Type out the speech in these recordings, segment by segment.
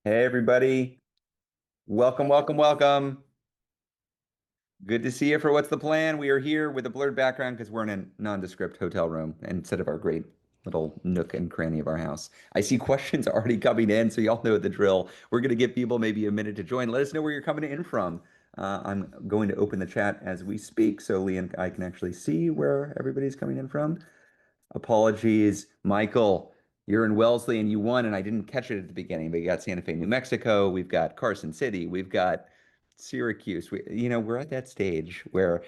Hey, everybody. Welcome, welcome, welcome. Good to see you for What's the Plan? We are here with a blurred background because we're in a nondescript hotel room instead of our great little nook and cranny of our house. I see questions already coming in, so y'all know the drill. We're going to give people maybe a minute to join. Let us know where you're coming in from. I'm going to open the chat as we speak so Leah and I can actually see where everybody's coming in from. Apologies, Michael. You're in Wellesley and you won, and I didn't catch it at the beginning. But you got Santa Fe, New Mexico. We've got Carson City. We've got Syracuse. We're at that stage where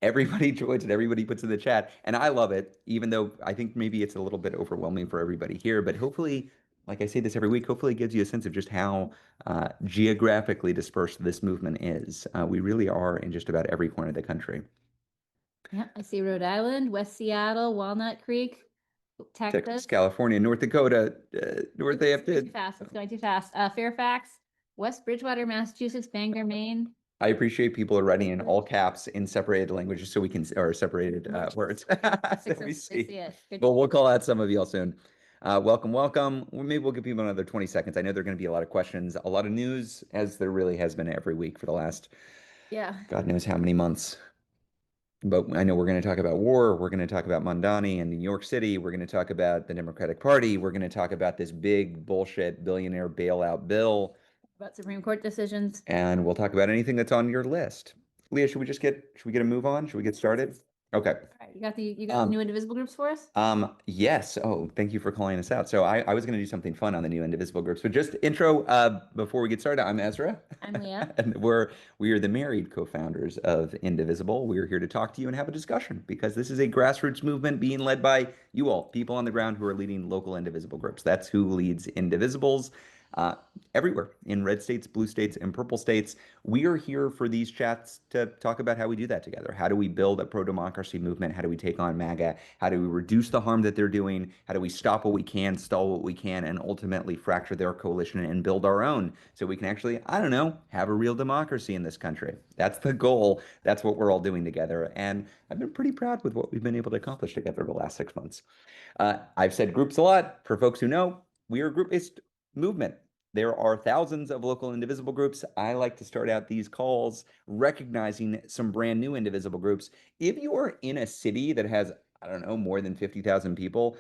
everybody joins and everybody puts in the chat, and I love it. Even though I think maybe it's a little bit overwhelming for everybody here, but hopefully, like I say this every week, hopefully it gives you a sense of just how geographically dispersed this movement is. We really are in just about every corner of the country. Yeah, I see Rhode Island, West Seattle, Walnut Creek, Texas, Texas. California, North Dakota, North Oops, too AFT. fast. It's going too fast. Fairfax, West Bridgewater, Massachusetts, Bangor, Maine. I appreciate people are writing in all caps in separated languages so we can, or separated words. Let me They see see. it. Good. Well, we'll call out some of y'all soon. Welcome, welcome. Well, maybe we'll give people another 20 seconds. I know there are going to be a lot of questions, a lot of news, as there really has been every week for the last, Yeah. God knows how many months. But I know we're going to talk about war. We're going to talk about Mondani and New York City. We're going to talk about the Democratic Party. We're going to talk about this big bullshit billionaire bailout bill. About Supreme Court decisions. And we'll talk about anything that's on your list. Leah, should we get a move on? Should we get started? Okay. All right, you got the Um, new indivisible groups for us? yes. Oh, thank you for calling us out. So I was going to do something fun on the new Indivisible groups, but just intro before we get started. I'm Ezra, I'm Leah. and we are the married co-founders of Indivisible. We are here to talk to you and have a discussion because this is a grassroots movement being led by you all, people on the ground who are leading local Indivisible groups. That's who leads Indivisibles. Uh, Everywhere in red states, blue states, and purple states. We are here for these chats to talk about how we do that together. How do we build a pro-democracy movement? How do we take on MAGA? How do we reduce the harm that they're doing? How do we stop what we can, stall what we can, and ultimately fracture their coalition and build our own so we can actually, I don't know, have a real democracy in this country? That's the goal. That's what we're all doing together. And I've been pretty proud with what we've been able to accomplish together the last 6 months. I've said groups a lot. For folks who know, we are a group-based movement. There are thousands of local indivisible groups. I like to start out these calls recognizing some brand new indivisible groups. If you are in a city that has, I don't know, more than 50,000 people,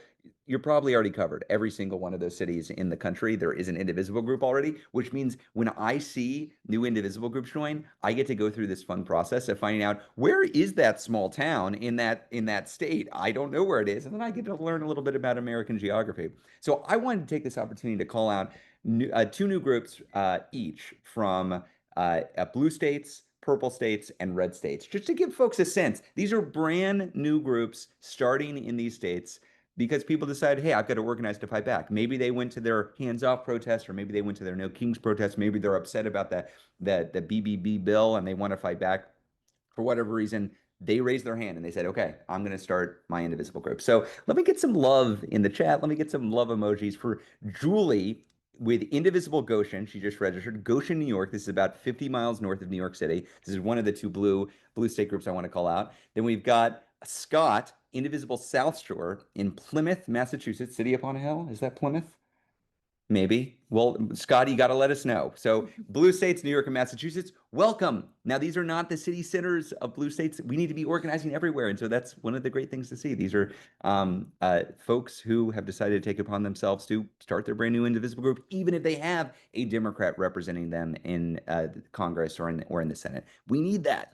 you're probably already covered. Every single one of those cities in the country, there is an indivisible group already, which means when I see new indivisible groups join, I get to go through this fun process of finding out where is that small town in that state. I don't know where it is, and then I get to learn a little bit about American geography. So I wanted to take this opportunity to call out two new groups each from blue states, purple states, and red states, just to give folks a sense. These are brand new groups starting in these states because people decided, hey, I've got to organize to fight back. Maybe they went to their hands-off protest, or maybe they went to their No Kings protest. Maybe they're upset about the BBB bill and they want to fight back for whatever reason. They raised their hand and they said, okay, I'm going to start my indivisible group. So let me get some love in the chat. Let me get some love emojis for Julie with Indivisible Goshen. She just registered. Goshen, New York. This is about 50 miles north of New York City. This is one of the two blue state groups I want to call out. Then we've got Scott, Indivisible South Shore in Plymouth, Massachusetts. City upon a hill. Is that Plymouth? Maybe. Well, Scotty, you got to let us know. So, blue states, New York and Massachusetts, welcome. Now, these are not the city centers of blue states. We need to be organizing everywhere. And so that's one of the great things to see. These are folks who have decided to take upon themselves to start their brand new indivisible group, even if they have a Democrat representing them in Congress or in the Senate. We need that.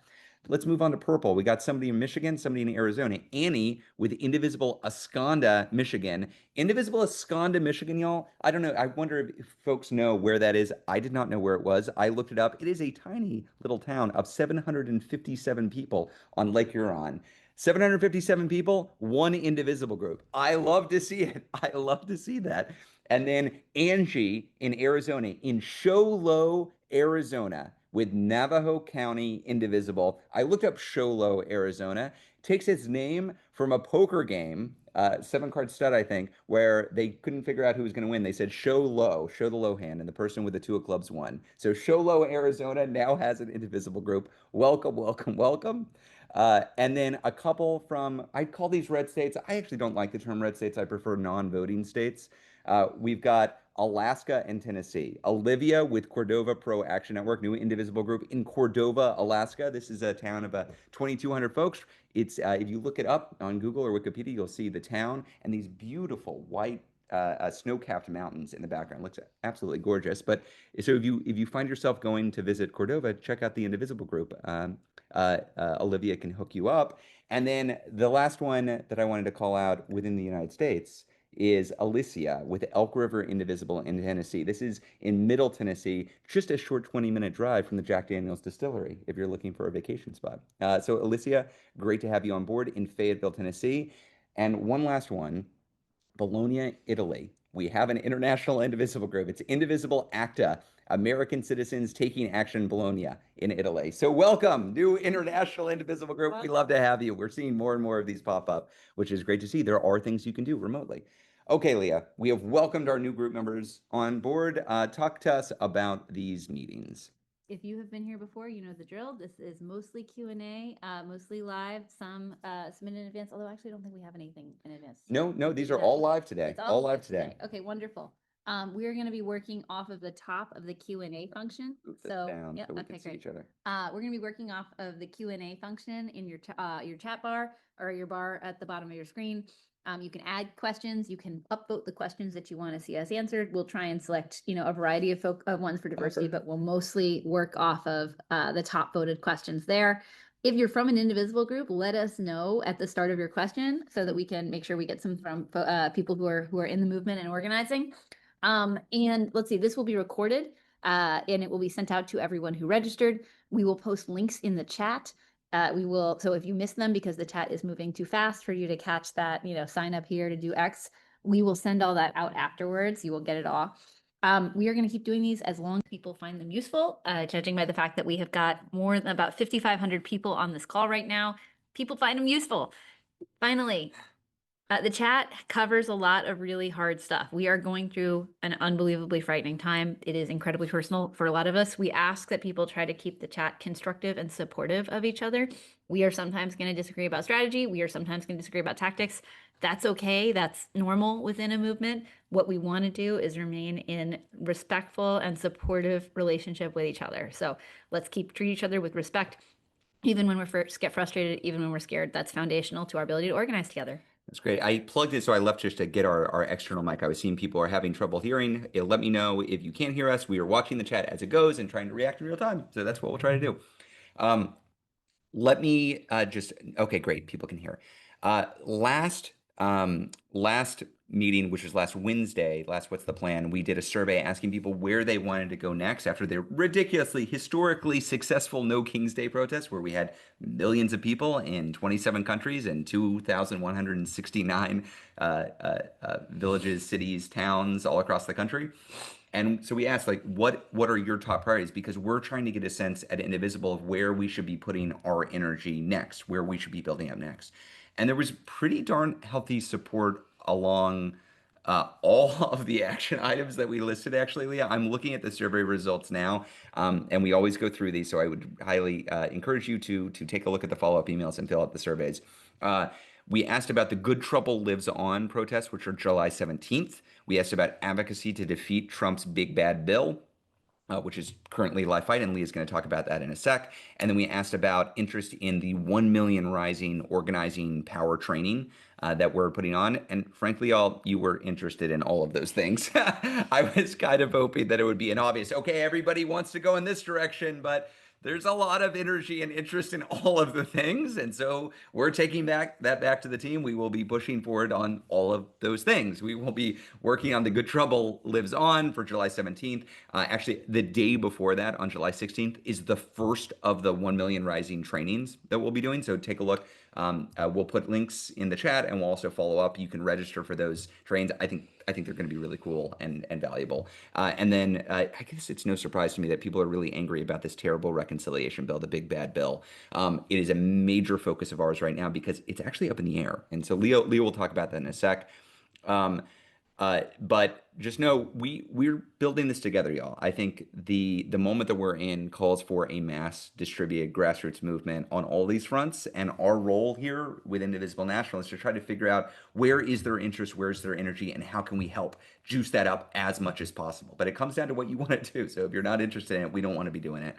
Let's move on to purple. We got somebody in Michigan, somebody in Arizona. Annie with Indivisible Esconda, Michigan. Indivisible Esconda, Michigan, y'all. I don't know. I wonder if folks know where that is. I did not know where it was. I looked it up. It is a tiny little town of 757 people on Lake Huron. 757 people, one indivisible group. I love to see it. I love to see that. And then Angie in Arizona, in Show Low, Arizona, with Navajo County Indivisible. I looked up Show Low, Arizona. It takes its name from a poker game, seven-card stud, I think, where they couldn't figure out who was going to win. They said show low, show the low hand, and the person with the two of clubs won. So Show Low, Arizona now has an indivisible group. Welcome, welcome, welcome. And then a couple from, I call these red states. I actually don't like the term red states. I prefer non-voting states. We've got Alaska and Tennessee. Olivia with Cordova Pro Action Network, new Indivisible group in Cordova, Alaska. This is a town of 2,200 folks. It's if you look it up on Google or Wikipedia, you'll see the town and these beautiful white snow-capped mountains in the background. Looks absolutely gorgeous. But so if you find yourself going to visit Cordova, check out the Indivisible group. Olivia can hook you up. And then the last one that I wanted to call out within the United States is Alicia with Elk River Indivisible in Tennessee. This is in Middle Tennessee, just a short 20-minute drive from the Jack Daniels distillery if you're looking for a vacation spot. So Alicia, great to have you on board in Fayetteville, Tennessee. And one last one, Bologna, Italy. We have an international Indivisible group. It's Indivisible ACTA, American Citizens Taking Action Bologna in Italy. So welcome, new international Indivisible group. We love to have you. We're seeing more and more of these pop up, which is great to see. There are things you can do remotely. Okay, Leah, we have welcomed our new group members on board. Talk to us about these meetings. If you have been here before, you know the drill. This is mostly Q&A, mostly live, some submitted in advance, although actually I don't think we have anything in advance. No, these are all live today. It's all live today. Okay, wonderful. We're going to be working off of the top of the Q&A function. Move this down so we can see great. each other. We're going to be working off of the Q&A function in your chat bar or your bar at the bottom of your screen. You can add questions. You can upvote the questions that you want to see us answered. We'll try and select, a variety of ones for diversity, but we'll mostly work off of the top voted questions there. If you're from an Indivisible group, let us know at the start of your question so that we can make sure we get some from people who are in the movement and organizing. And let's see, this will be recorded and it will be sent out to everyone who registered. We will post links in the chat. So if you miss them because the chat is moving too fast for you to catch that, sign up here to do X, we will send all that out afterwards. You will get it all. We are going to keep doing these as long as people find them useful, judging by the fact that we have got more than about 5,500 people on this call right now. People find them useful. Finally, the chat covers a lot of really hard stuff. We are going through an unbelievably frightening time. It is incredibly personal for a lot of us. We ask that people try to keep the chat constructive and supportive of each other. We are sometimes going to disagree about strategy. We are sometimes going to disagree about tactics. That's okay. That's normal within a movement. What we want to do is remain in respectful and supportive relationship with each other. So let's treat each other with respect, even when we get frustrated, even when we're scared. That's foundational to our ability to organize together. That's great. I plugged it, so I left just to get our external mic. I was seeing people are having trouble hearing. It'll let me know if you can't hear us. We are watching the chat as it goes and trying to react in real time. So that's what we'll try to do. Let me okay, great. People can hear. Last meeting, which was last Wednesday, What's the Plan, we did a survey asking people where they wanted to go next after their ridiculously, historically successful No King's Day protest, where we had millions of people in 27 countries and 2,169 villages, cities, towns all across the country. And so we asked, what are your top priorities? Because we're trying to get a sense at Indivisible of where we should be putting our energy next, where we should be building up next. And there was pretty darn healthy support along all of the action items that we listed, actually, Leah. I'm looking at the survey results now, and we always go through these, so I would highly encourage you to take a look at the follow-up emails and fill out the surveys. We asked about the Good Trouble Lives On protests, which are July 17th. We asked about advocacy to defeat Trump's big bad bill, which is currently live fight, and Leah's going to talk about that in a sec. And then we asked about interest in the 1 Million Rising organizing power training that we're putting on. And frankly, you were interested in all of those things. I was kind of hoping that it would be an obvious, okay, everybody wants to go in this direction, but there's a lot of energy and interest in all of the things. And so we're taking that back to the team. We will be pushing forward on all of those things. We will be working on the Good Trouble Lives On for July 17th. Actually, the day before that, on July 16th, is the first of the 1 Million Rising trainings that we'll be doing. So take a look. We'll put links in the chat, and we'll also follow up. You can register for those trains. I think they're going to be really cool and valuable. And then I guess it's no surprise to me that people are really angry about this terrible reconciliation bill, the big bad bill. It is a major focus of ours right now because it's actually up in the air. And so Leah will talk about that in a sec. But just know we're building this together, y'all. I think the moment that we're in calls for a mass distributed grassroots movement on all these fronts, and our role here with Indivisible National is to try to figure out where is their interest, where's their energy, and how can we help juice that up as much as possible. But it comes down to what you want to do. So if you're not interested in it, we don't want to be doing it.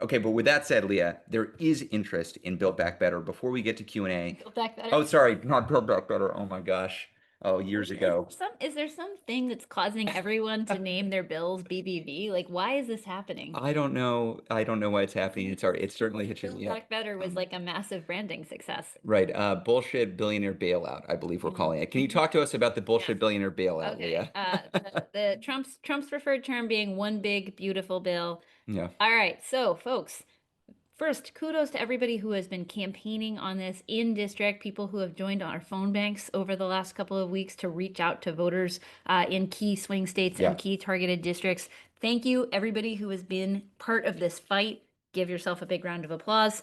Okay, but with that said, Leah, there is interest in Build Back Better. Before we get to Q&A, Build Back Better. oh, sorry, not Build Back Better. Oh my gosh. Oh, years ago. Is there something that's causing everyone to name their bills BBV? Like, why is this happening? I don't know. I don't know why it's happening. It's certainly hitching Build me up. Back Better was like a massive branding success. Right. Bullshit billionaire bailout, I believe we're Mhm. calling it. Can you talk to us about the bullshit Yes. billionaire bailout, Okay. Leah? The Trump's preferred term being one big beautiful bill. Yeah. All right, so folks, first, kudos to everybody who has been campaigning on this in district, people who have joined our phone banks over the last couple of weeks to reach out to voters in key swing states Yeah. and key targeted districts. Thank you, everybody who has been part of this fight. Give yourself a big round of applause.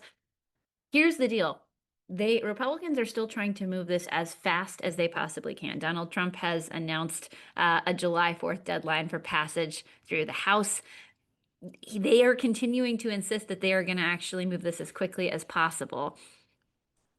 Here's the deal. Republicans are still trying to move this as fast as they possibly can. Donald Trump has announced a July 4th deadline for passage through the House. They are continuing to insist that they are going to actually move this as quickly as possible.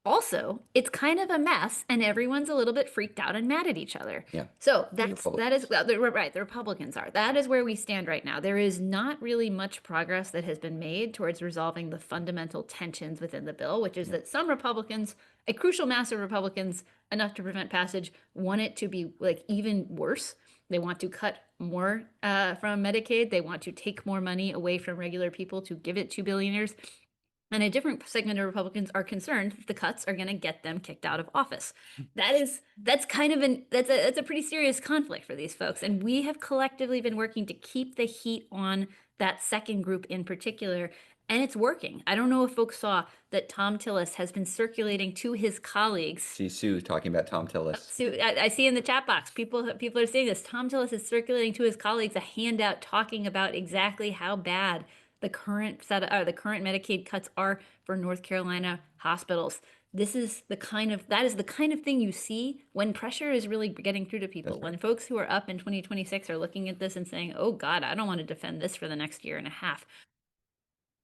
Also, it's kind of a mess, and everyone's a little bit freaked out and mad at each other. Yeah. So The that is Republicans. right. The Republicans are. That is where we stand right now. There is not really much progress that has been made towards resolving the fundamental tensions within the bill, which is that some Republicans, a crucial mass of Republicans, enough to prevent passage, want it to be like even worse. They want to cut more from Medicaid. They want to take more money away from regular people to give it to billionaires. And a different segment of Republicans are concerned that the cuts are going to get them kicked out of office. That's kind of that's a pretty serious conflict for these folks. And we have collectively been working to keep the heat on that second group in particular. And it's working. I don't know if folks saw that Tom Tillis has been circulating to his colleagues. See Sue talking about Tom Tillis. So I see in the chat box, people are saying this. Tom Tillis is circulating to his colleagues a handout talking about exactly how bad the current Medicaid cuts are for North Carolina hospitals. That is the kind of thing you see when pressure is really getting through to people. When folks who are up in 2026 are looking at this and saying, "Oh God, I don't want to defend this for the next year and a half."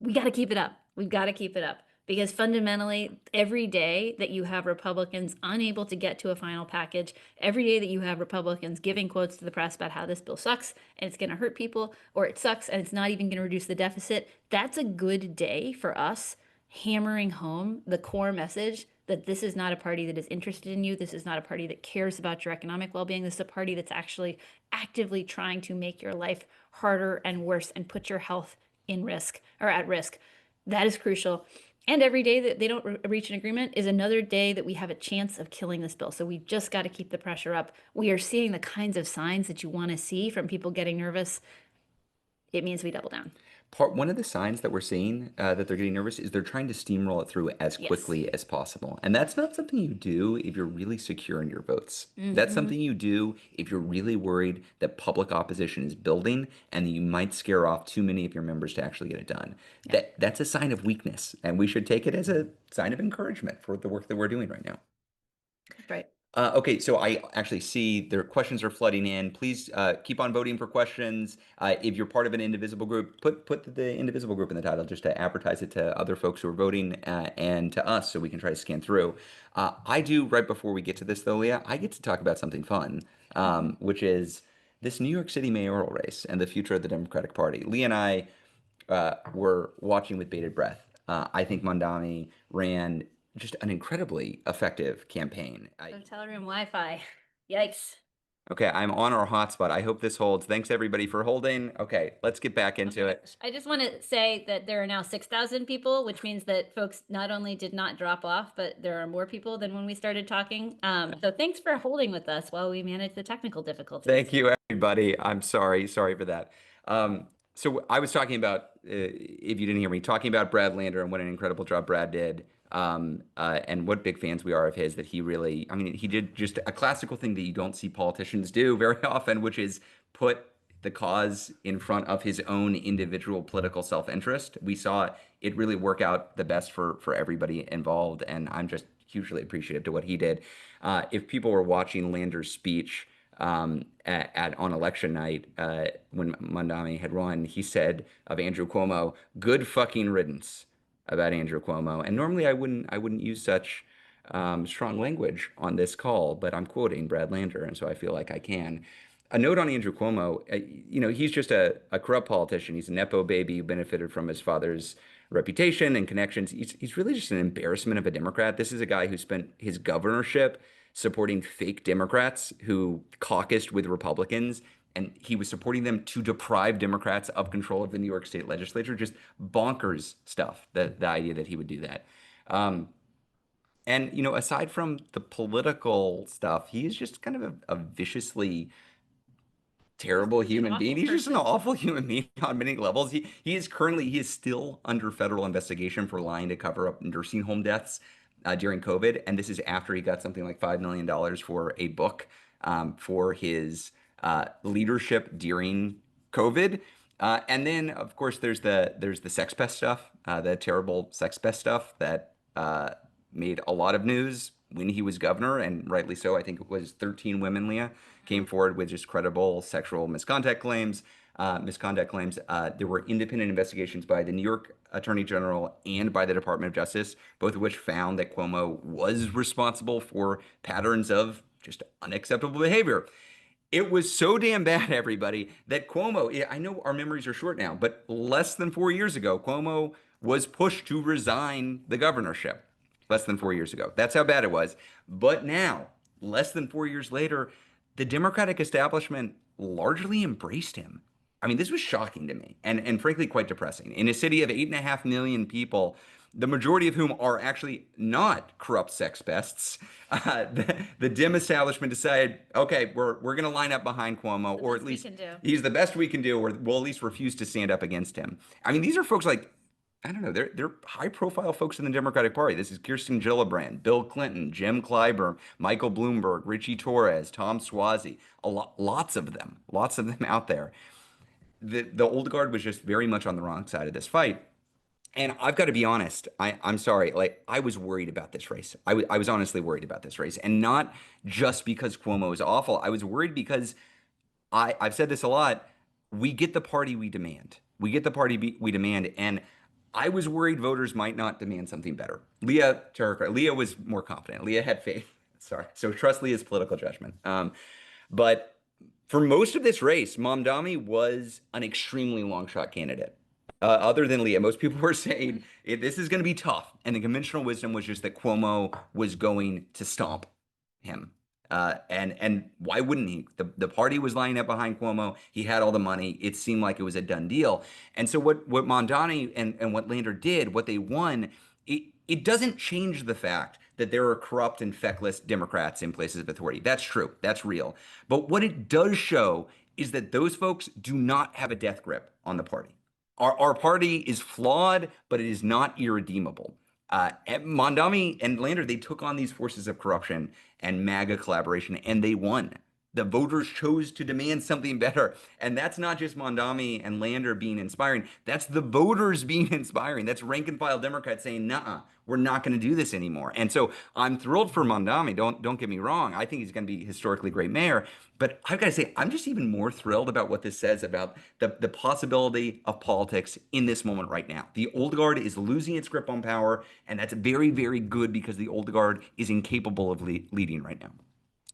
We got to keep it up. We've got to keep it up because fundamentally, every day that you have Republicans unable to get to a final package, every day that you have Republicans giving quotes to the press about how this bill sucks and it's going to hurt people, or it sucks and it's not even going to reduce the deficit, that's a good day for us hammering home the core message that this is not a party that is interested in you. This is not a party that cares about your economic well-being. This is a party that's actually actively trying to make your life harder and worse and put your health in risk or at risk. That is crucial. And every day that they don't reach an agreement is another day that we have a chance of killing this bill. So we just got to keep the pressure up. We are seeing the kinds of signs that you want to see from people getting nervous. It means we double down. One of the signs that we're seeing that they're getting nervous is they're trying to steamroll it through as Yes. quickly as possible. And that's not something you do if you're really secure in your votes. That's Mhm. something you do if you're really worried that public opposition is building and that you might scare off too many of your members to actually get it done. Yeah. That's a sign of weakness, and we should take it as a sign of encouragement for the work that we're doing right now. Right. Okay, so I actually see their questions are flooding in. Please keep on voting for questions. If you're part of an Indivisible group, put the Indivisible group in the title just to advertise it to other folks who are voting and to us so we can try to scan through. I do, right before we get to this though, Leah, I get to talk about something fun, which is this New York City mayoral race and the future of the Democratic Party. Leah and I were watching with bated breath. I think Mondani ran just an incredibly effective campaign. Hotel room Wi-Fi. Yikes. Okay, I'm on our hotspot. I hope this holds. Thanks everybody for holding. Okay, let's get back into it. I just want to say that there are now 6,000 people, which means that folks not only did not drop off, but there are more people than when we started talking. So thanks for holding with us while we manage the technical difficulties. Thank you, everybody. I'm sorry for that. So I was talking about, if you didn't hear me, talking about Brad Lander and what an incredible job Brad did, and what big fans we are of his. That he really, I mean, he did just a classical thing that you don't see politicians do very often, which is put the cause in front of his own individual political self-interest. We saw it really work out the best for everybody involved, and I'm just hugely appreciative to what he did. If people were watching Lander's speech, on election night when Mondami had won. He said of Andrew Cuomo, "Good fucking riddance," about Andrew Cuomo. And normally I wouldn't use such strong language on this call, but I'm quoting Brad Lander, and so I feel like I can. A note on Andrew Cuomo, he's just a corrupt politician. He's a Nepo baby who benefited from his father's reputation and connections. He's really just an embarrassment of a Democrat. This is a guy who spent his governorship supporting fake Democrats who caucused with Republicans, and he was supporting them to deprive Democrats of control of the New York State legislature. Just bonkers stuff, the idea that he would do that. Um, and, aside from the political stuff, he is just kind of a viciously terrible An human being. awful He's just an person. awful human being on many levels. He is still under federal investigation for lying to cover up nursing home deaths during COVID. And this is after he got something like $5 million for a book for his leadership during COVID. And then, of course, there's the sex pest stuff, the terrible sex pest stuff that made a lot of news when he was governor, and rightly so. I think it was 13 women, Leah, came forward with just credible sexual misconduct claims. There were independent investigations by the New York Attorney General and by the Department of Justice, both of which found that Cuomo was responsible for patterns of just unacceptable behavior. It was so damn bad, everybody, that Cuomo, I know our memories are short now, but less than 4 years ago, Cuomo was pushed to resign the governorship. Less than 4 years ago. That's how bad it was. But now, less than 4 years later, the Democratic establishment largely embraced him. I mean, this was shocking to me and frankly quite depressing. In a city of 8.5 million people, the majority of whom are actually not corrupt sex pests, the dim establishment decided, okay, we're going to line up behind Cuomo, The or at best we least can do. he's the best we can do, or we'll at least refuse to stand up against him. I mean, these are folks like, I don't know, they're high profile folks in the Democratic Party. This is Kirsten Gillibrand, Bill Clinton, Jim Clyburn, Michael Bloomberg, Richie Torres, Tom Suozzi, lots of them out there. The old guard was just very much on the wrong side of this fight. And I've got to be honest, I'm sorry. Like, I was worried about this race. I was honestly worried about this race. And not just because Cuomo is awful. I was worried because I've said this a lot. We get the party we demand. We get the party we demand. And I was worried voters might not demand something better. Leah, to her credit, Leah was more confident. Leah had faith. Sorry. So trust Leah's political judgment. But for most of this race, Mamdani was an extremely long shot candidate. Other than Leah, most people were saying this is going to be tough. And the conventional wisdom was just that Cuomo was going to stomp him. And why wouldn't he? The party was lining up behind Cuomo. He had all the money. It seemed like it was a done deal. And so what Mondani and what Lander did, what they won, it doesn't change the fact that there are corrupt and feckless Democrats in places of authority. That's true. That's real. But what it does show is that those folks do not have a death grip on the party. Our party is flawed, but it is not irredeemable. Mondami and Lander, they took on these forces of corruption and MAGA collaboration, and they won. The voters chose to demand something better. And that's not just Mondami and Lander being inspiring. That's the voters being inspiring. That's rank and file Democrats saying, nah, we're not going to do this anymore. And so I'm thrilled for Mondami. Don't get me wrong. I think he's going to be a historically great mayor. But I've got to say, I'm just even more thrilled about what this says about the possibility of politics in this moment right now. The old guard is losing its grip on power, and that's very, very good because the old guard is incapable of leading right now.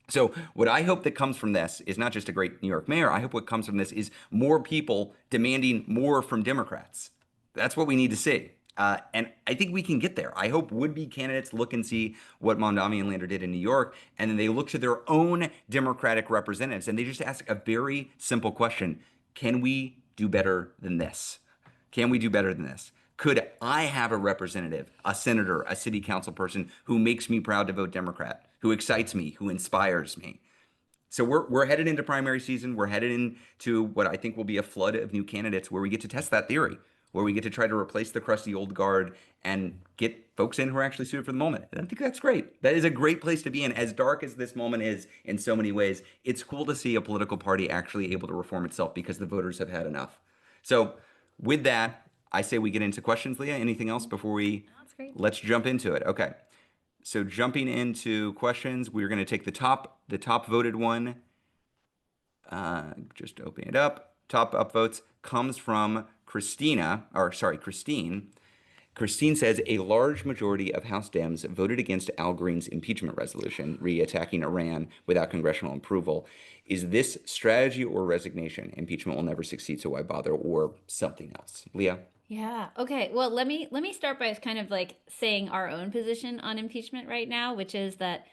So what I hope that comes from this is not just a great New York mayor. I hope what comes from this is more people demanding more from Democrats. That's what we need to see. And I think we can get there. I hope would-be candidates look and see what Mondami and Lander did in New York, and then they look to their own Democratic representatives, and they just ask a very simple question. Can we do better than this? Can we do better than this? Could I have a representative, a senator, a city council person who makes me proud to vote Democrat, who excites me, who inspires me? So we're headed into primary season. We're headed into what I think will be a flood of new candidates where we get to test that theory, where we get to try to replace the crusty old guard and get folks in who are actually suited for the moment. And I think that's great. That is a great place to be in. As dark as this moment is in so many ways, it's cool to see a political party actually able to reform itself because the voters have had enough. So with that, I say we get into questions, Leah. Anything else before we? That's great. Let's jump into it. Okay. So jumping into questions, we're going to take the top voted one. Just opening it up. Top upvotes comes from Christine. Christine says a large majority of House Dems voted against Al Green's impeachment resolution, re-attacking Iran without congressional approval. Is this strategy or resignation? Impeachment will never succeed, so why bother? Or something else? Leah? Yeah. Okay. Well, let me start by kind of like saying our own position on impeachment right now, which is that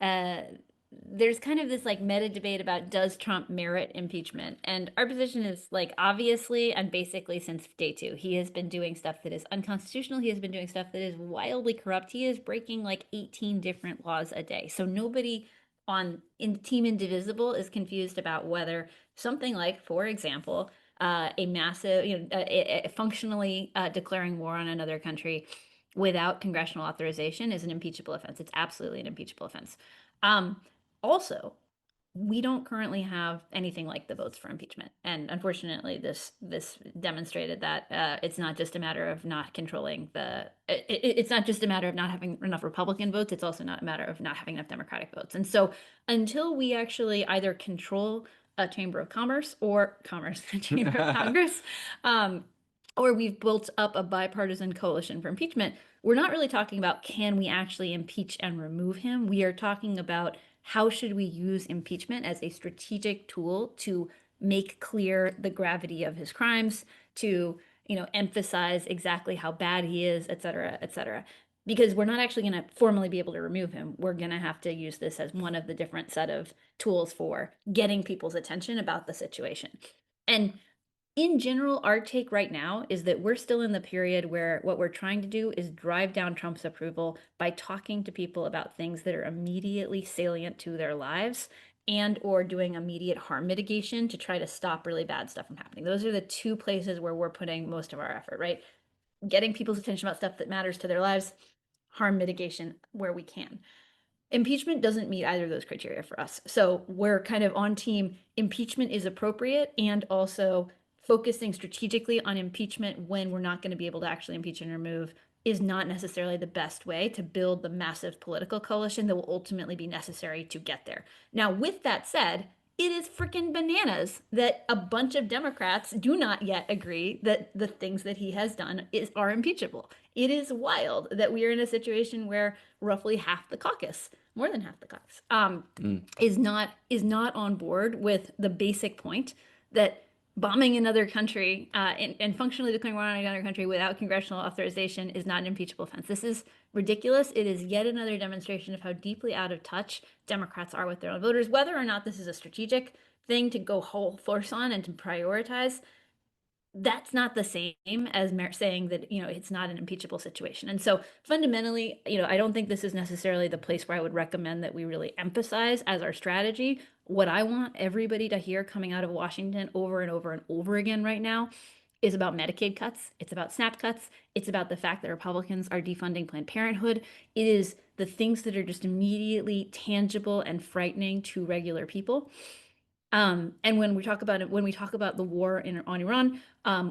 uh there's kind of this like meta debate about does Trump merit impeachment? And our position is like obviously and basically since day two, he has been doing stuff that is unconstitutional. He has been doing stuff that is wildly corrupt. He is breaking like 18 different laws a day. So nobody on in Team Indivisible is confused about whether something like, for example, a massive, functionally declaring war on another country without congressional authorization is an impeachable offense. It's absolutely an impeachable offense. Also, we don't currently have anything like the votes for impeachment, and unfortunately, this demonstrated that it's not just a matter of not controlling it's not just a matter of not having enough Republican votes. It's also not a matter of not having enough Democratic votes. And so, until we actually either control a Chamber of Commerce or Commerce, a Chamber of Congress, um, or we've built up a bipartisan coalition for impeachment, we're not really talking about can we actually impeach and remove him. We are talking about how should we use impeachment as a strategic tool to make clear the gravity of his crimes, to emphasize exactly how bad he is, et cetera, et cetera. Because we're not actually going to formally be able to remove him. We're going to have to use this as one of the different set of tools for getting people's attention about the situation. And in general, our take right now is that we're still in the period where what we're trying to do is drive down Trump's approval by talking to people about things that are immediately salient to their lives and or doing immediate harm mitigation to try to stop really bad stuff from happening. Those are the two places where we're putting most of our effort, right? Getting people's attention about stuff that matters to their lives, harm mitigation where we can. Impeachment doesn't meet either of those criteria for us. So we're kind of on team impeachment is appropriate and also focusing strategically on impeachment when we're not going to be able to actually impeach and remove is not necessarily the best way to build the massive political coalition that will ultimately be necessary to get there. Now, with that said, it is freaking bananas that a bunch of Democrats do not yet agree that the things that he has done are impeachable. It is wild that we are in a situation where roughly half the caucus, more than half the caucus, is not on board with the basic point that bombing another country and functionally declaring war on another country without congressional authorization is not an impeachable offense. This is ridiculous. It is yet another demonstration of how deeply out of touch Democrats are with their own voters. Whether or not this is a strategic thing to go whole force on and to prioritize, that's not the same as saying that it's not an impeachable situation. And so fundamentally, I don't think this is necessarily the place where I would recommend that we really emphasize as our strategy. What I want everybody to hear coming out of Washington over and over and over again right now is about Medicaid cuts. It's about SNAP cuts. It's about the fact that Republicans are defunding Planned Parenthood. It is the things that are just immediately tangible and frightening to regular people. And when we talk about it, when we talk about the war on Iran,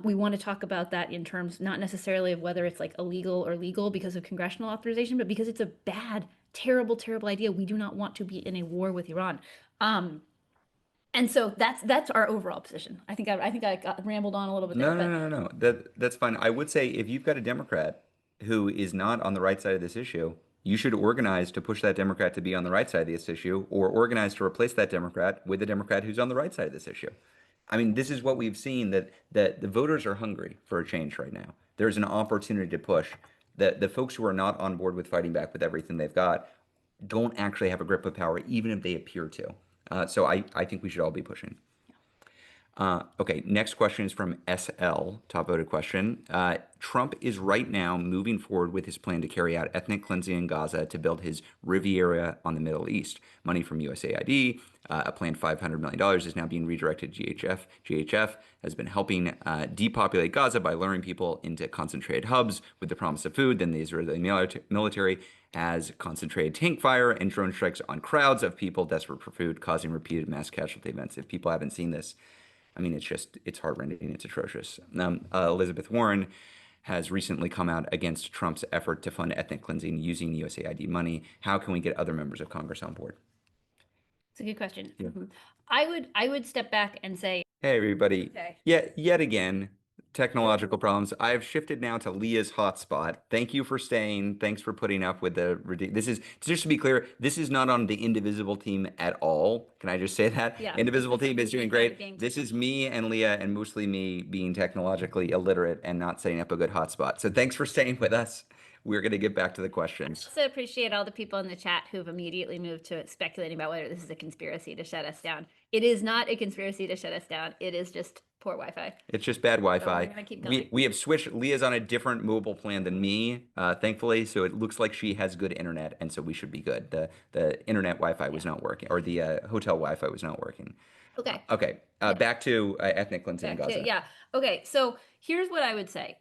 we want to talk about that in terms not necessarily of whether it's like illegal or legal because of congressional authorization, but because it's a bad, terrible, terrible idea. We do not want to be in a war with Iran. And so that's our overall position. I think I got rambled on a little bit there, No, but no, no, no, no. That's fine. I would say if you've got a Democrat who is not on the right side of this issue, you should organize to push that Democrat to be on the right side of this issue, or organize to replace that Democrat with a Democrat who's on the right side of this issue. I mean, this is what we've seen that the voters are hungry for a change right now. There's an opportunity to push. The folks who are not on board with fighting back with everything they've got don't actually have a grip of power, even if they appear to. So I think we should all be pushing. Okay, next question is from SL, top voted question. Trump is right now moving forward with his plan to carry out ethnic cleansing in Gaza to build his Riviera on the Middle East. Money from USAID, a planned $500 million is now being redirected to GHF. GHF has been helping depopulate Gaza by luring people into concentrated hubs with the promise of food. Then the Israeli military has concentrated tank fire and drone strikes on crowds of people desperate for food, causing repeated mass casualty events. If people haven't seen this, I mean, it's heartrending. It's atrocious. Elizabeth Warren has recently come out against Trump's effort to fund ethnic cleansing using USAID money. How can we get other members of Congress on board? it's a good question. Yeah. I would step back and say, Hey everybody. okay, Yet again, technological problems. I've shifted now to Leah's hotspot. Thank you for staying. Thanks for putting up with the this is just to be clear, this is not on the Indivisible team at all. Can I just say that? yeah, Indivisible team is doing great. being This is me and Leah and mostly me being technologically illiterate and not setting up a good hotspot. So thanks for staying with us. We're going to get back to the questions. also appreciate all the people in the chat who've immediately moved to speculating about whether this is a conspiracy to shut us down. It is not a conspiracy to shut us down. It is just poor Wi-Fi. It's just bad So we're Wi-Fi. gonna keep We going. we have switched. Leah's on a different mobile plan than me, thankfully. So it looks like she has good internet, and so we should be good. The internet Wi-Fi was not working, or the hotel Wi-Fi was not working. Okay. Okay, Yeah. Back to ethnic cleansing in Back to, Gaza. yeah. Okay. So here's what I would say.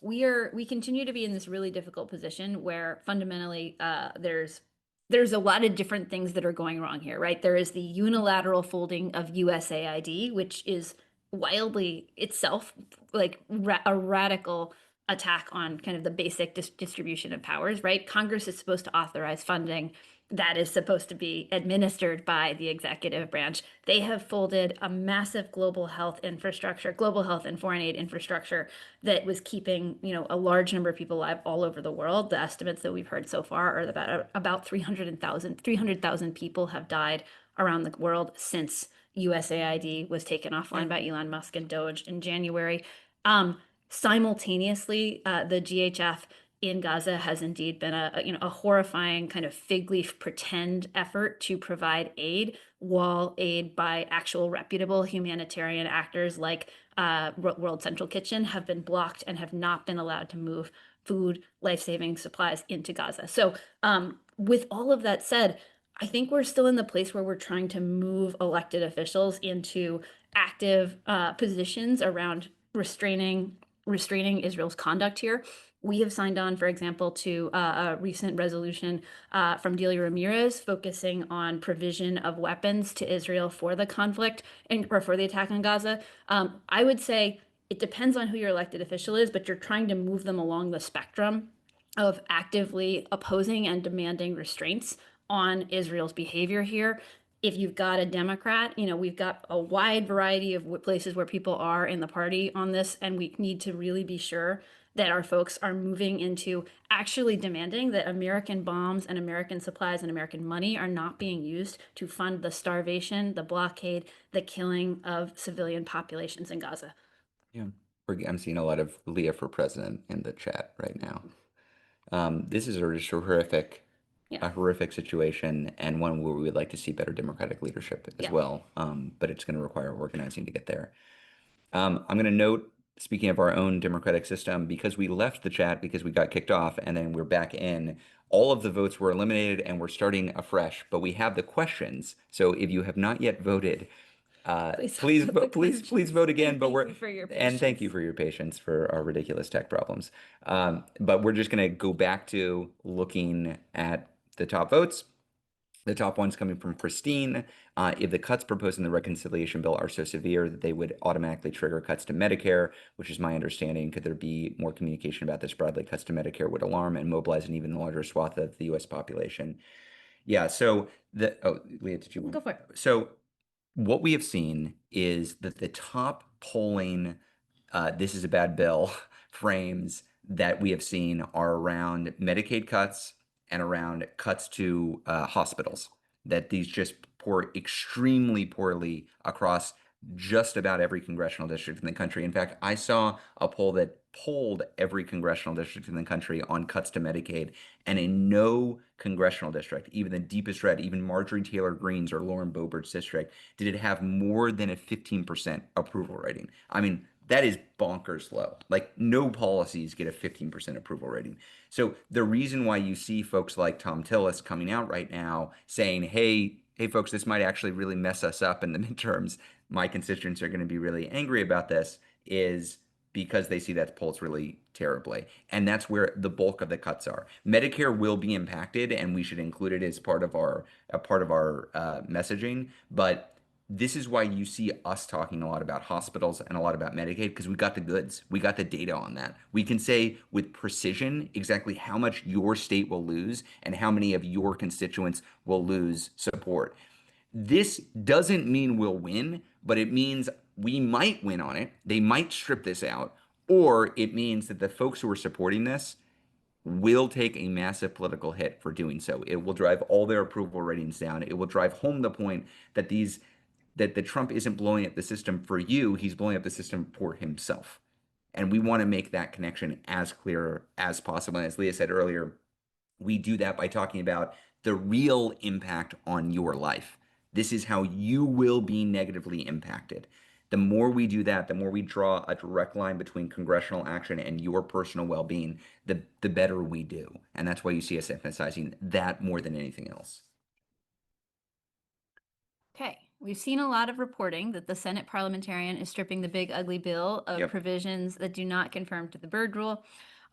We continue to be in this really difficult position where fundamentally, there's a lot of different things that are going wrong here, right? There is the unilateral folding of USAID, which is wildly itself like a radical attack on kind of the basic distribution of powers, right? Congress is supposed to authorize funding that is supposed to be administered by the executive branch. They have folded a massive global health infrastructure, global health and foreign aid infrastructure that was keeping, a large number of people alive all over the world. The estimates that we've heard so far are that about 300,000 people have died around the world since USAID was taken offline by Elon Musk and Doge in January. Simultaneously, the GHF in Gaza has indeed been a horrifying kind of fig leaf pretend effort to provide aid, wall aid by actual reputable humanitarian actors like World Central Kitchen have been blocked and have not been allowed to move food, life-saving supplies into Gaza. So, with all of that said, I think we're still in the place where we're trying to move elected officials into active positions around restraining Israel's conduct here. We have signed on, for example, to a recent resolution from Delia Ramirez focusing on provision of weapons to Israel for the conflict or for the attack on Gaza. I would say it depends on who your elected official is, but you're trying to move them along the spectrum of actively opposing and demanding restraints on Israel's behavior here. If you've got a Democrat, we've got a wide variety of places where people are in the party on this, and we need to really be sure that our folks are moving into actually demanding that American bombs and American supplies and American money are not being used to fund the starvation, the blockade, the killing of civilian populations in Gaza. Yeah, I'm seeing a lot of Leah for president in the chat right now. This is just Yeah. a horrific situation, and one where we would like to see better democratic leadership as Yeah. well. But it's going to require organizing to get there. I'm going to note, speaking of our own democratic system, because we left the chat because we got kicked off and then we're back in, all of the votes were eliminated and we're starting afresh, but we have the questions. So if you have not yet voted, please vote again. But we're and thank you for your patience for our ridiculous tech problems. But we're just going to go back to looking at the top votes. The top one's coming from Christine. If the cuts proposed in the reconciliation bill are so severe that they would automatically trigger cuts to Medicare, which is my understanding, could there be more communication about this broadly? Cuts to Medicare would alarm and mobilize an even larger swath of the U.S. population. Yeah. So Leah, did you Go for it. So what we have seen is that the top polling, this is a bad bill frames that we have seen are around Medicaid cuts and around cuts to hospitals, that these just pour extremely poorly across just about every congressional district in the country. In fact, I saw a poll that polled every congressional district in the country on cuts to Medicaid, and in no congressional district, even the deepest red, even Marjorie Taylor Greene's or Lauren Boebert's district, did it have more than a 15% approval rating. I mean, that is bonkers low. Like, no policies get a 15% approval rating. So the reason why you see folks like Tom Tillis coming out right now saying, hey, folks, this might actually really mess us up in the midterms. My constituents are going to be really angry about this, is because they see that polls really terribly. And that's where the bulk of the cuts are. Medicare will be impacted, and we should include it as part of our messaging. But this is why you see us talking a lot about hospitals and a lot about Medicaid, because we got the goods. We got the data on that. We can say with precision exactly how much your state will lose and how many of your constituents will lose support. This doesn't mean we'll win, but it means we might win on it. They might strip this out, or it means that the folks who are supporting this will take a massive political hit for doing so. It will drive all their approval ratings down. It will drive home the point that that the Trump isn't blowing up the system for you, he's blowing up the system for himself. And we want to make that connection as clear as possible. And as Leah said earlier, we do that by talking about the real impact on your life. This is how you will be negatively impacted. The more we do that, the more we draw a direct line between congressional action and your personal well-being, the better we do. And that's why you see us emphasizing that more than anything else. Okay, we've seen a lot of reporting that the Senate parliamentarian is stripping the big ugly bill of Yep. provisions that do not conform to the Byrd rule.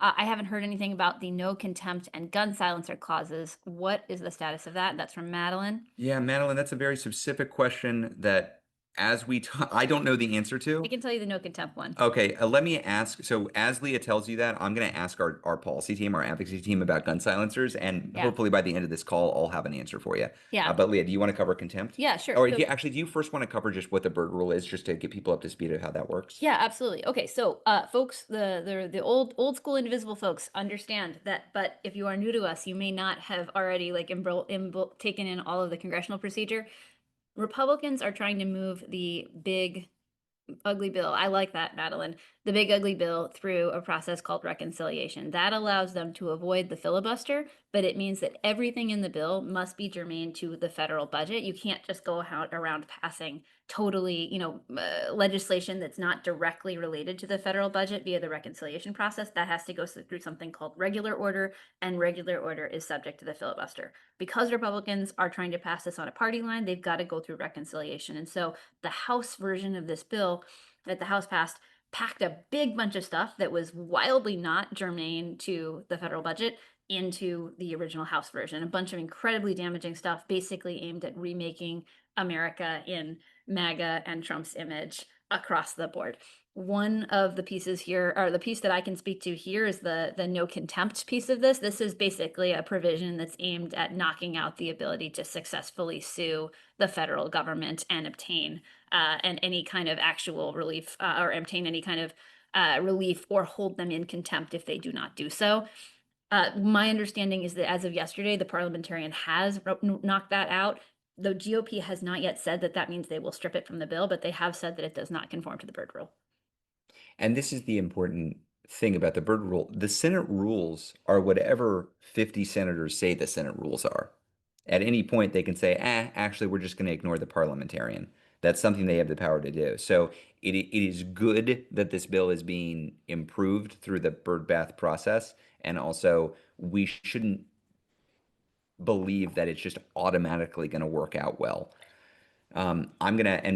I haven't heard anything about the no contempt and gun silencer clauses. What is the status of that? That's from Madeline. Yeah, Madeline, that's a very specific question that as we talk, I don't know the answer to. I can tell you the no contempt one. Okay, let me ask. So, as Leah tells you that, I'm going to ask our policy team, our advocacy team about gun silencers, and Yeah. hopefully by the end of this call, I'll have an answer for you. Yeah. But Leah, do you want to cover contempt? Yeah, sure. Or So- actually, do you first want to cover just what the Byrd rule is, just to get people up to speed of how that works? Yeah, absolutely. Okay, so folks, the old school Indivisible folks understand that, but if you are new to us, you may not have already like taken in all of the congressional procedure. Republicans are trying to move the big ugly bill. I like that, Madeline. The big ugly bill through a process called reconciliation. That allows them to avoid the filibuster, but it means that everything in the bill must be germane to the federal budget. You can't just go out around passing totally, legislation that's not directly related to the federal budget via the reconciliation process. That has to go through something called regular order, and regular order is subject to the filibuster. Because Republicans are trying to pass this on a party line, they've got to go through reconciliation. And so the House version of this bill that the House passed packed a big bunch of stuff that was wildly not germane to the federal budget into the original House version. A bunch of incredibly damaging stuff, basically aimed at remaking America in MAGA and Trump's image across the board. One of the pieces here, or the piece that I can speak to here, is the no contempt piece of this. This is basically a provision that's aimed at knocking out the ability to successfully sue the federal government and obtain and any kind of actual relief or obtain any kind of relief or hold them in contempt if they do not do so. My understanding is that as of yesterday, the parliamentarian has knocked that out. The GOP has not yet said that that means they will strip it from the bill, but they have said that it does not conform to the Byrd rule. And this is the important thing about the Byrd rule. The Senate rules are whatever 50 senators say the Senate rules are. At any point, they can say, actually, we're just going to ignore the parliamentarian. That's something they have the power to do. So it is good that this bill is being improved through the Byrd Bath process. And also, we shouldn't believe that it's just automatically going to work out well. And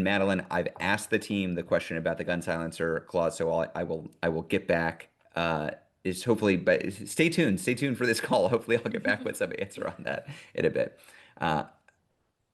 Madeline, I've asked the team the question about the gun silencer clause, so I will get back. Is hopefully, but stay tuned for this call. Hopefully, I'll get back with some answer on that in a bit.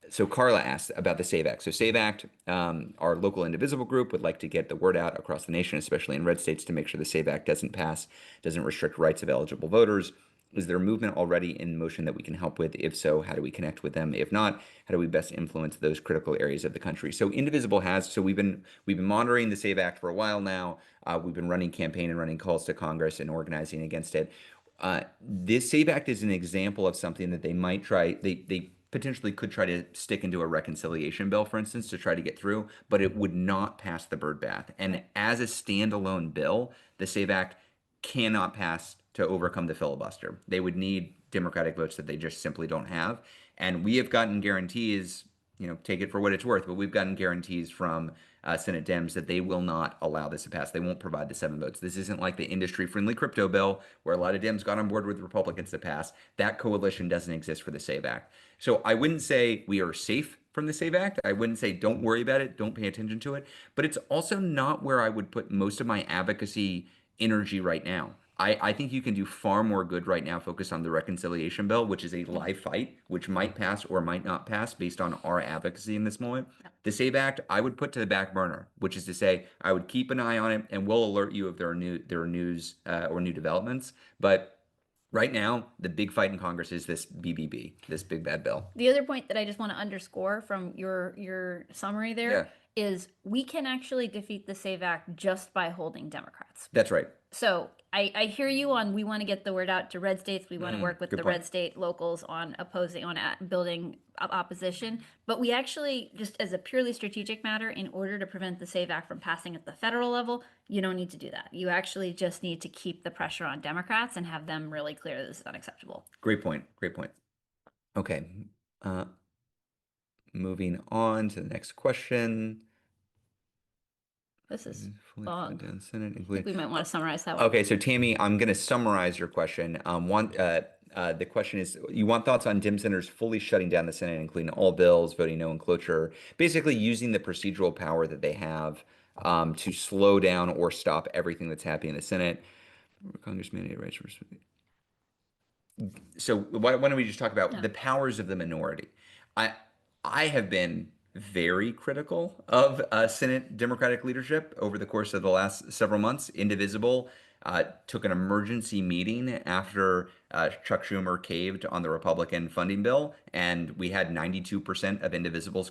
So Carla asked about the SAVE Act. So SAVE Act, our local Indivisible group would like to get the word out across the nation, especially in red states, to make sure the SAVE Act doesn't pass, doesn't restrict rights of eligible voters. Is there a movement already in motion that we can help with? If so, how do we connect with them? If not, how do we best influence those critical areas of the country? So Indivisible has, so we've been monitoring the SAVE Act for a while now. We've been running campaign and running calls to Congress and organizing against it. This SAVE Act is an example of something that they might try. They potentially could try to stick into a reconciliation bill, for instance, to try to get through, but it would not pass the Byrd Bath. And as a standalone bill, the SAVE Act cannot pass to overcome the filibuster. They would need Democratic votes that they just simply don't have. And we have gotten guarantees, take it for what it's worth, but we've gotten guarantees from Senate Dems that they will not allow this to pass. They won't provide the 7 votes. This isn't like the industry-friendly crypto bill where a lot of Dems got on board with Republicans to pass. That coalition doesn't exist for the SAVE Act. So I wouldn't say we are safe from the SAVE Act. I wouldn't say don't worry about it, don't pay attention to it. But it's also not where I would put most of my advocacy energy right now. I think you can do far more good right now focused on the reconciliation bill, which is a live fight, which might pass or might not pass based on our advocacy in this moment. The SAVE Act, I would put to the back burner, which is to say I would keep an eye on it and we'll alert you if there are news or new developments. But Right now, the big fight in Congress is this BBB, this big bad bill. The other point that I just want to underscore from your summary there Yeah, is we can actually defeat the SAVE Act just by holding Democrats. that's right. So I hear you on we want to get the word out to red states. We want to work with Good the point. red state locals on opposing, on building opposition. But we actually, just as a purely strategic matter, in order to prevent the SAVE Act from passing at the federal level, you don't need to do that. You actually just need to keep the pressure on Democrats and have them really clear that this is unacceptable. Great point. Great point. Okay. Uh, moving on to the next question. This is Fully long. shut down Senate, I think including. we might want to summarize that one. Okay, so Tammy, I'm going to summarize your question. The question is, you want thoughts on Dim senators fully shutting down the Senate, including all bills, voting no in cloture, basically using the procedural power that they have to slow down or stop everything that's happening in the Senate. Congress mandated rights. So why don't we just talk about Yeah. the powers of the minority? I I have been very critical of Senate Democratic leadership over the course of the last several months. Indivisible took an emergency meeting after Chuck Schumer caved on the Republican funding bill, and we had 92% of Indivisible's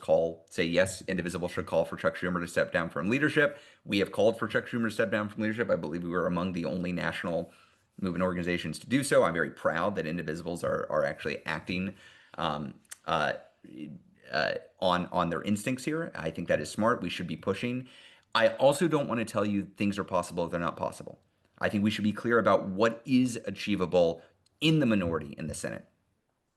say yes, Indivisible should call for Chuck Schumer to step down from leadership. We have called for Chuck Schumer to step down from leadership. I believe we were among the only national movement organizations to do so. I'm very proud that Indivisibles are actually acting um, uh, on their instincts here. I think that is smart. We should be pushing. I also don't want to tell you things are possible if they're not possible. I think we should be clear about what is achievable in the minority in the Senate.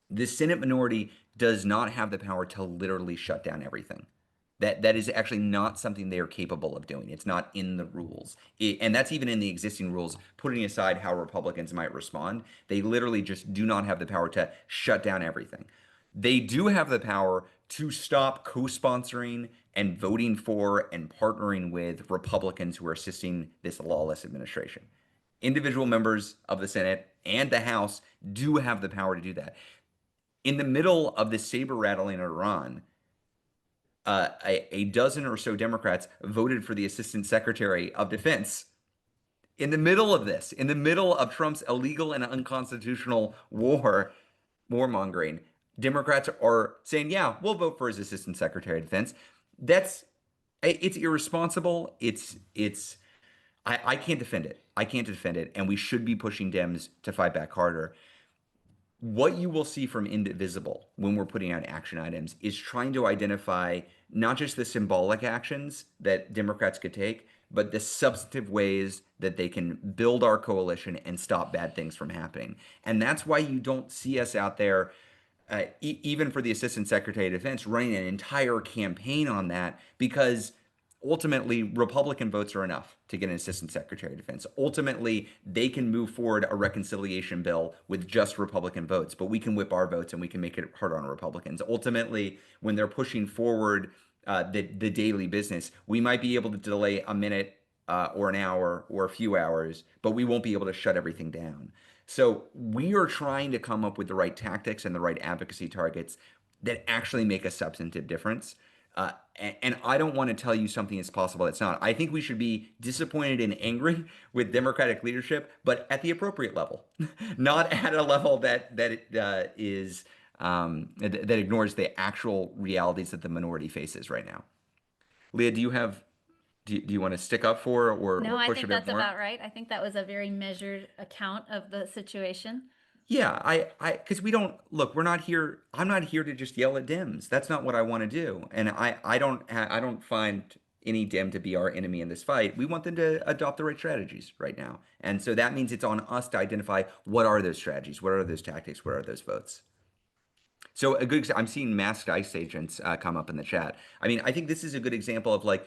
The Senate minority does not have the power to literally shut down everything. That is actually not something they are capable of doing. It's not in the rules. And that's even in the existing rules, putting aside how Republicans might respond. They literally just do not have the power to shut down everything. They do have the power to stop co-sponsoring and voting for and partnering with Republicans who are assisting this lawless administration. Individual members of the Senate and the House do have the power to do that. In the middle of this saber rattling in Iran, a dozen or so Democrats voted for the Assistant Secretary of Defense. In the middle of this, in the middle of Trump's illegal and unconstitutional warmongering, Democrats are saying, "Yeah, we'll vote for his Assistant Secretary of Defense." That's it's irresponsible. I can't defend it. I can't defend it, and we should be pushing Dems to fight back harder. What you will see from Indivisible when we're putting out action items is trying to identify not just the symbolic actions that Democrats could take, but the substantive ways that they can build our coalition and stop bad things from happening. And that's why you don't see us out there, even for the Assistant Secretary of Defense, running an entire campaign on that, because ultimately Republican votes are enough to get an Assistant Secretary of Defense. Ultimately, they can move forward a reconciliation bill with just Republican votes, but we can whip our votes and we can make it harder on Republicans. Ultimately, when they're pushing forward the daily business, we might be able to delay a minute or an hour or a few hours, but we won't be able to shut everything down. So we are trying to come up with the right tactics and the right advocacy targets that actually make a substantive difference. And I don't want to tell you something is possible that's not. I think we should be disappointed and angry with Democratic leadership, but at the appropriate level, not at a level that it is that ignores the actual realities that the minority faces right now. Leah, do you want to stick up for No, or I push a think bit that's more? about right. I think that was a very measured account of the situation. Yeah, because we don't look. We're not here. I'm not here to just yell at Dems. That's not what I want to do. And I don't find any Dem to be our enemy in this fight. We want them to adopt the right strategies right now. And so that means it's on us to identify what are those strategies, what are those tactics, what are those votes. So I'm seeing masked ICE agents come up in the chat. I mean, I think this is a good example of like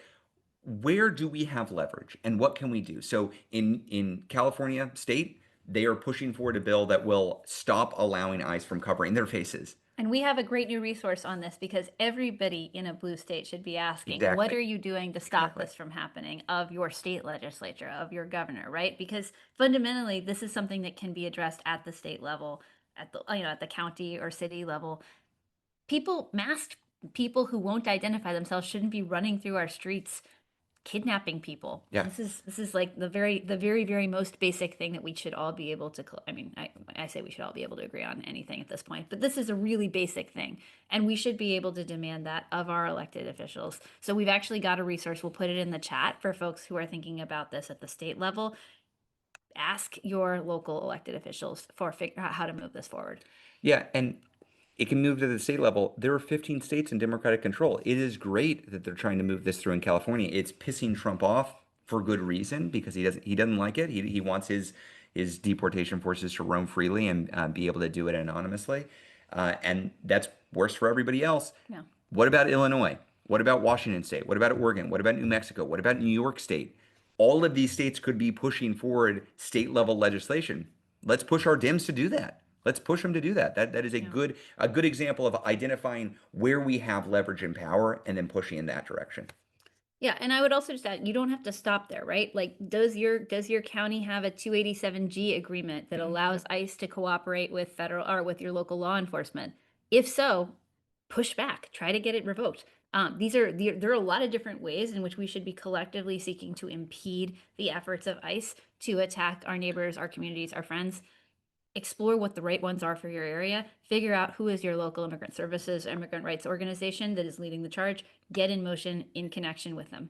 where do we have leverage and what can we do? So in California state, they are pushing forward a bill that will stop allowing ICE from covering their faces. And we have a great new resource on this because everybody in a blue state should be asking, what Exactly. are you doing to stop Exactly. this from happening of your state legislature, of your governor, right? Because fundamentally, this is something that can be addressed at the state level, at the at the county or city level. Masked people who won't identify themselves shouldn't be running through our streets kidnapping people. Yeah. This is like the very most basic thing that we should all be able to, I mean, I say we should all be able to agree on anything at this point, but this is a really basic thing. And we should be able to demand that of our elected officials. So we've actually got a resource. We'll put it in the chat for folks who are thinking about this at the state level. Ask your local elected officials for figure out how to move this forward. Yeah, and it can move to the state level. There are 15 states in Democratic control. It is great that they're trying to move this through in California. It's pissing Trump off for good reason because he doesn't like it. He wants his deportation forces to roam freely and be able to do it anonymously, and that's worse for everybody else. Yeah. What about Illinois? What about Washington State? What about Oregon? What about New Mexico? What about New York State? All of these states could be pushing forward state level legislation. Let's push our Dems to do that. Let's push them to do that. That is Yeah. a good example of identifying where we have leverage and power and then pushing in that direction. Yeah, and I would also just add, you don't have to stop there, right? Like, does your county have a 287G agreement that allows ICE to cooperate with federal or with your local law enforcement? If so, push back, try to get it revoked. There are a lot of different ways in which we should be collectively seeking to impede the efforts of ICE to attack our neighbors, our communities, our friends. Explore what the right ones are for your area, figure out who is your local immigrant services, immigrant rights organization that is leading the charge, get in motion in connection with them.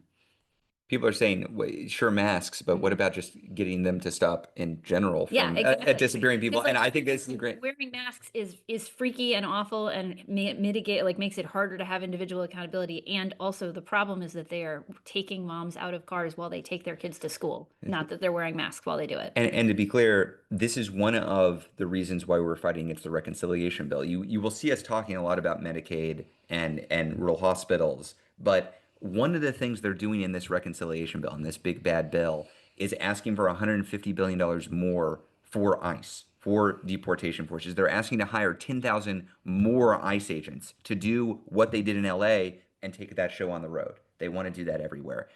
People are saying, "Wait, sure, masks, but what about just getting them to stop in general Yeah, from exactly. disappearing people?" Like, And I think this is great. wearing masks is freaky and awful and mitigate like makes it harder to have individual accountability. And also the problem is that they are taking moms out of cars while they take their kids to school, not that they're wearing masks while they do it. And to be clear, this is one of the reasons why we're fighting against the reconciliation bill. You will see us talking a lot about Medicaid and rural hospitals, but one of the things they're doing in this reconciliation bill, in this big bad bill, is asking for $150 billion more for ICE, for deportation forces. They're asking to hire 10,000 more ICE agents to do what they did in LA and take that show on the road. They want to do that everywhere.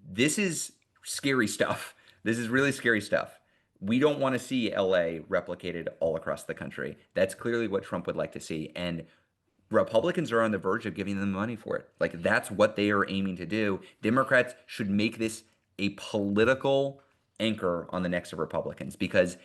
This is scary stuff. This is really scary stuff. We don't want to see LA replicated all across the country. That's clearly what Trump would like to see. And Republicans are on the verge of giving them money for it. Like, that's what they are aiming to do. Democrats should make this a political anchor on the necks of Republicans because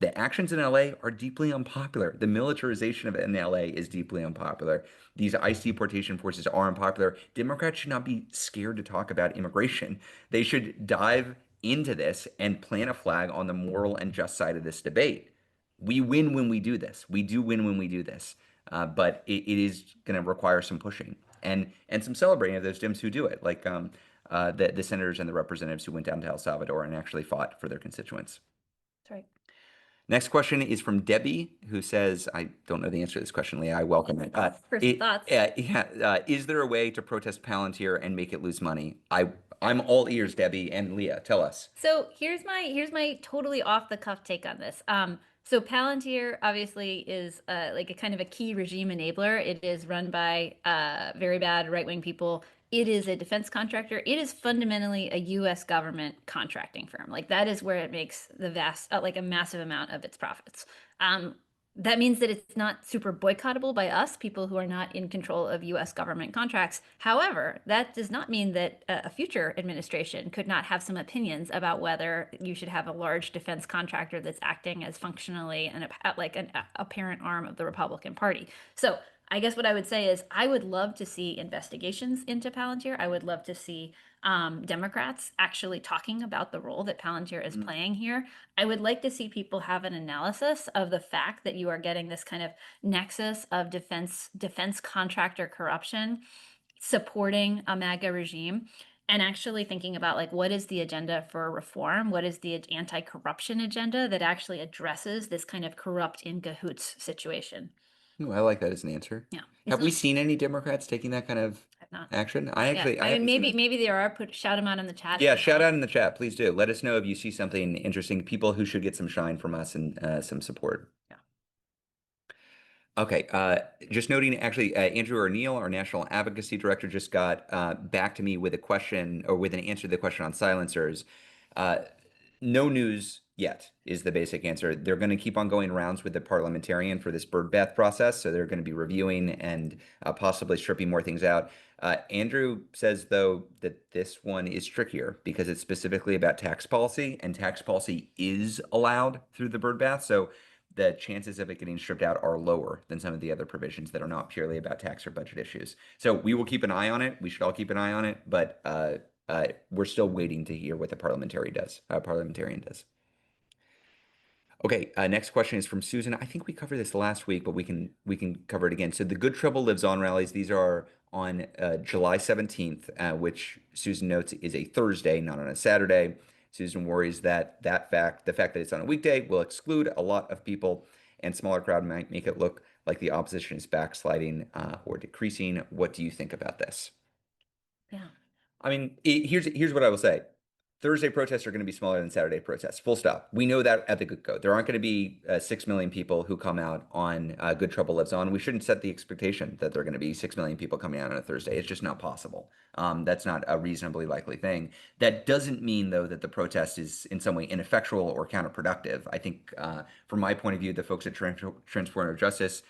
the actions in LA are deeply unpopular. The militarization of it in LA is deeply unpopular. These ICE deportation forces are unpopular. Democrats should not be scared to talk about immigration. They should dive into this and plant a flag on the moral and just side of this debate. We win when we do this. We do win when we do this. But it is going to require some pushing and some celebrating of those Dems who do it, like the senators and the representatives who went down to El Salvador and actually fought for their constituents. That's right. Next question is from Debbie, who says, I don't know the answer to this question, Leah. I welcome it. First thoughts. Is there a way to protest Palantir and make it lose money? I'm all ears, Debbie and Leah. Tell us. So here's my totally off the cuff take on this. So Palantir obviously is like a kind of a key regime enabler. It is run by very bad right-wing people. It is a defense contractor. It is fundamentally a U.S. government contracting firm. Like that is where it makes the vast, like a massive amount of its profits. That means that it's not super boycottable by us, people who are not in control of US government contracts. However, that does not mean that a future administration could not have some opinions about whether you should have a large defense contractor that's acting as functionally like an apparent arm of the Republican Party. So I guess what I would say is I would love to see investigations into Palantir. I would love to see Democrats actually talking about the role that Palantir is playing here. I would like to see people have an analysis of the fact that you are getting this kind of nexus of defense contractor corruption supporting a MAGA regime and actually thinking about like what is the agenda for reform? What is the anti-corruption agenda that actually addresses this kind of corrupt in cahoots situation? Ooh, I like that as an answer. Yeah. Have we seen any Democrats taking that kind of action? I mean, haven't seen it. maybe there are. Shout them out in the chat. Yeah, shout out in the chat, please do. Let us know if you see something interesting. People who should get some shine from us and some support. Yeah. Okay, just noting, actually, Andrew O'Neill, our National Advocacy Director, just got back to me with a question or with an answer to the question on silencers. No news yet, is the basic answer. They're going to keep on going rounds with the parliamentarian for this bird bath process. So they're going to be reviewing and possibly stripping more things out. Andrew says, though, that this one is trickier because it's specifically about tax policy, and tax policy is allowed through the bird bath. So the chances of it getting stripped out are lower than some of the other provisions that are not purely about tax or budget issues. So we will keep an eye on it. We should all keep an eye on it, but we're still waiting to hear what the parliamentarian does. Okay, next question is from Susan. I think we covered this last week, but we can cover it again. So the Good Trouble Lives On rallies, these are on July 17th, which Susan notes is a Thursday, not on a Saturday. Susan worries that the fact that it's on a weekday will exclude a lot of people, and smaller crowd might make it look like the opposition is backsliding or decreasing. What do you think about this? Yeah. I mean, here's what I will say. Thursday protests are going to be smaller than Saturday protests. Full stop. We know that at the get-go. There aren't going to be 6 million people who come out on Good Trouble Lives On. We shouldn't set the expectation that there are going to be 6 million people coming out on a Thursday. It's just not possible. That's not a reasonably likely thing. That doesn't mean, though, that the protest is in some way ineffectual or counterproductive. I think, from my point of view, the folks at Transformative Justice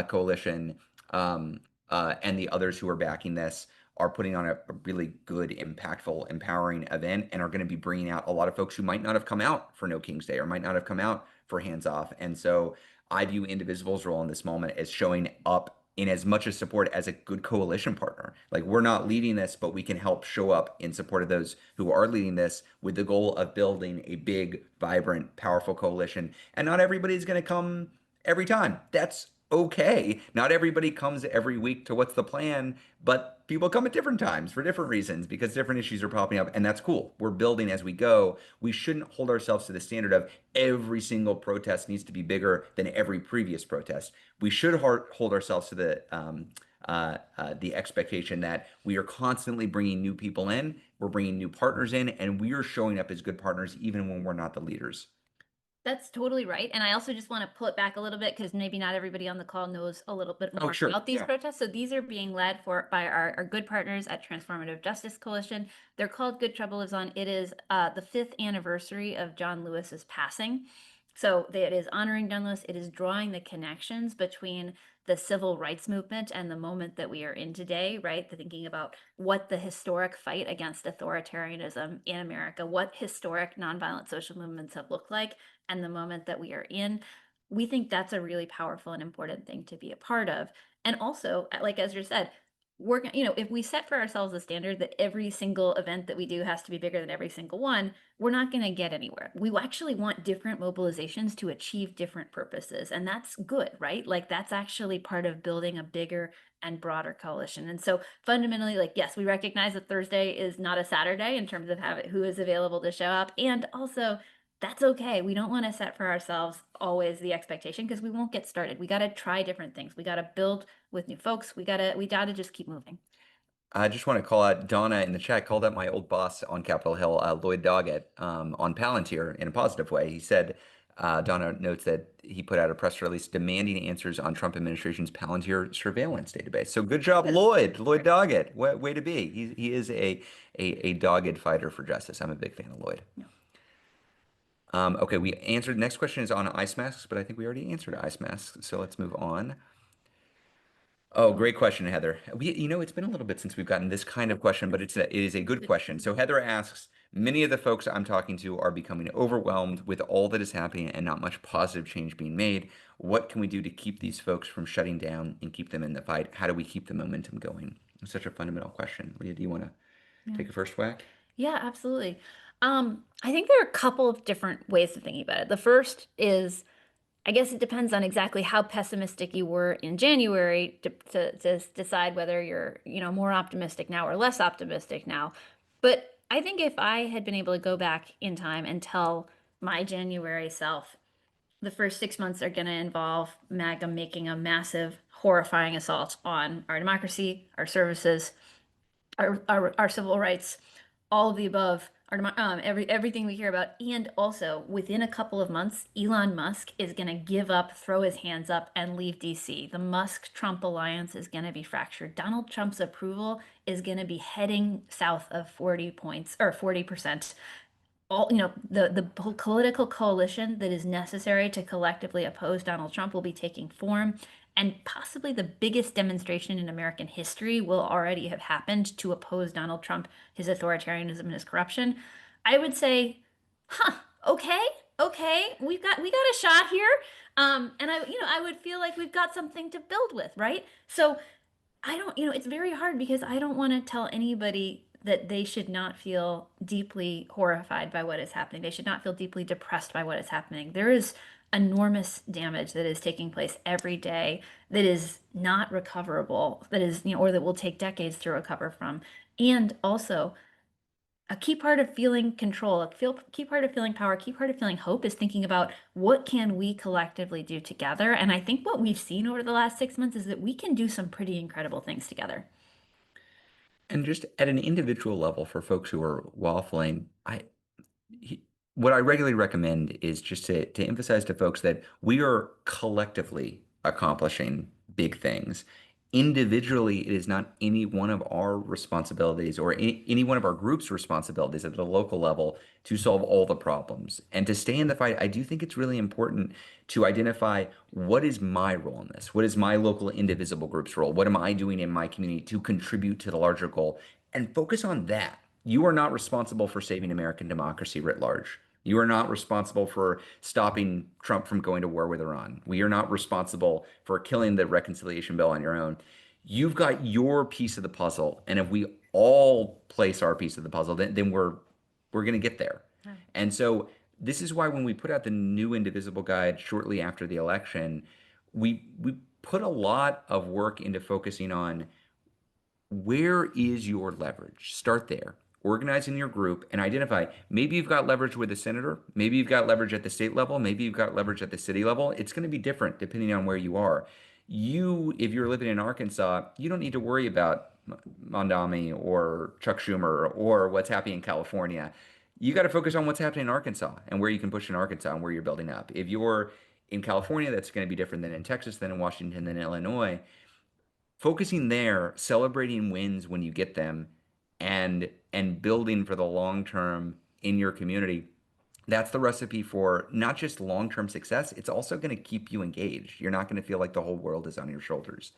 Coalition and the others who are backing this are putting on a really good, impactful, empowering event and are going to be bringing out a lot of folks who might not have come out for No King's Day or might not have come out for Hands Off. And so I view Indivisible's role in this moment as showing up in as much as support as a good coalition partner. Like, we're not leading this, but we can help show up in support of those who are leading this with the goal of building a big, vibrant, powerful coalition. And not everybody's going to come every time. That's okay. Not everybody comes every week to What's the Plan, but people come at different times for different reasons because different issues are popping up, and that's cool. We're building as we go. We shouldn't hold ourselves to the standard of every single protest needs to be bigger than every previous protest. We should hold ourselves to the expectation that we are constantly bringing new people in, we're bringing new partners in, and we are showing up as good partners even when we're not the leaders. That's totally right. And I also just want to pull it back a little bit because maybe not everybody on the call knows a little bit Oh, more sure. about these Yeah. protests. So these are being led by our good partners at Transformative Justice Coalition. They're called Good Trouble Lives On. It is the 5th anniversary of John Lewis's passing. So it is honoring John Lewis. It is drawing the connections between the civil rights movement and the moment that we are in today, right? Thinking about what the historic fight against authoritarianism in America, what historic nonviolent social movements have looked like, and the moment that we are in. We think that's a really powerful and important thing to be a part of. And also, like Ezra said, if we set for ourselves a standard that every single event that we do has to be bigger than every single one, we're not going to get anywhere. We actually want different mobilizations to achieve different purposes, and that's good, right? Like, that's actually part of building a bigger and broader coalition. And so fundamentally, like, yes, we recognize that Thursday is not a Saturday in terms of who is available to show up, and also that's okay. We don't want to set for ourselves always the expectation because we won't get started. We got to try different things. We got to build with new folks. We gotta just keep moving. I just want to call out Donna in the chat, called out my old boss on Capitol Hill, Lloyd Doggett, on Palantir in a positive way. He said, Donna notes that he put out a press release demanding answers on Trump administration's Palantir surveillance database. So good job, Yes. Lloyd Doggett. Way to be. He is a dogged fighter for justice. I'm a big fan of Lloyd. Yeah. Okay, we answered. Next question is on ice masks, but I think we already answered ice masks. So let's move on. Oh, great question, Heather. It's been a little bit since we've gotten this kind of question, but it is a good question. So Heather asks, many of the folks I'm talking to are becoming overwhelmed with all that is happening and not much positive change being made. What can we do to keep these folks from shutting down and keep them in the fight? How do we keep the momentum going? It's such a fundamental question. Leah, do you want to Yeah. take a first whack? Yeah, absolutely. I think there are a couple of different ways of thinking about it. The first is, I guess it depends on exactly how pessimistic you were in January to decide whether you're, more optimistic now or less optimistic now. But I think if I had been able to go back in time and tell my January self, the first 6 months are going to involve MAGA making a massive, horrifying assault on our democracy, our services, our civil rights, all of the above, everything we hear about. And also, within a couple of months, Elon Musk is going to give up, throw his hands up, and leave DC. The Musk-Trump alliance is going to be fractured. Donald Trump's approval is going to be heading south of 40 points or 40%. all, the political coalition that is necessary to collectively oppose Donald Trump will be taking form. And possibly the biggest demonstration in American history will already have happened to oppose Donald Trump, his authoritarianism, and his corruption. I would say, huh, okay, okay, we got a shot here. And I would feel like we've got something to build with, right? So I don't, it's very hard because I don't want to tell anybody that they should not feel deeply horrified by what is happening. They should not feel deeply depressed by what is happening. There is enormous damage that is taking place every day that is not recoverable, that is, or that will take decades to recover from. And also, a key part of feeling control, key part of feeling power, key part of feeling hope is thinking about what can we collectively do together. And I think what we've seen over the last 6 months is that we can do some pretty incredible things together. And just at an individual level for folks who are waffling, what I regularly recommend is just to emphasize to folks that we are collectively accomplishing big things. Individually, it is not any one of our responsibilities or any one of our group's responsibilities at the local level to solve all the problems. And to stay in the fight, I do think it's really important to identify what is my role in this? What is my local indivisible group's role? What am I doing in my community to contribute to the larger goal? And focus on that. You are not responsible for saving American democracy writ large. You are not responsible for stopping Trump from going to war with Iran. We are not responsible for killing the reconciliation bill on your own. You've got your piece of the puzzle, and if we all place our piece of the puzzle, then we're going to get there. Yeah. And so this is why when we put out the new Indivisible guide shortly after the election, we put a lot of work into focusing on where is your leverage? Start there. Organize in your group and identify. Maybe you've got leverage with a senator. Maybe you've got leverage at the state level. Maybe you've got leverage at the city level. It's going to be different depending on where you are. If you're living in Arkansas, you don't need to worry about Mondami or Chuck Schumer or what's happening in California. You got to focus on what's happening in Arkansas and where you can push in Arkansas and where you're building up. If you're in California, that's going to be different than in Texas, than in Washington, than in Illinois. Focusing there, celebrating wins when you get them, and building for the long term in your community. That's the recipe for not just long-term success, it's also going to keep you engaged. You're not going to feel like the whole world is on your shoulders.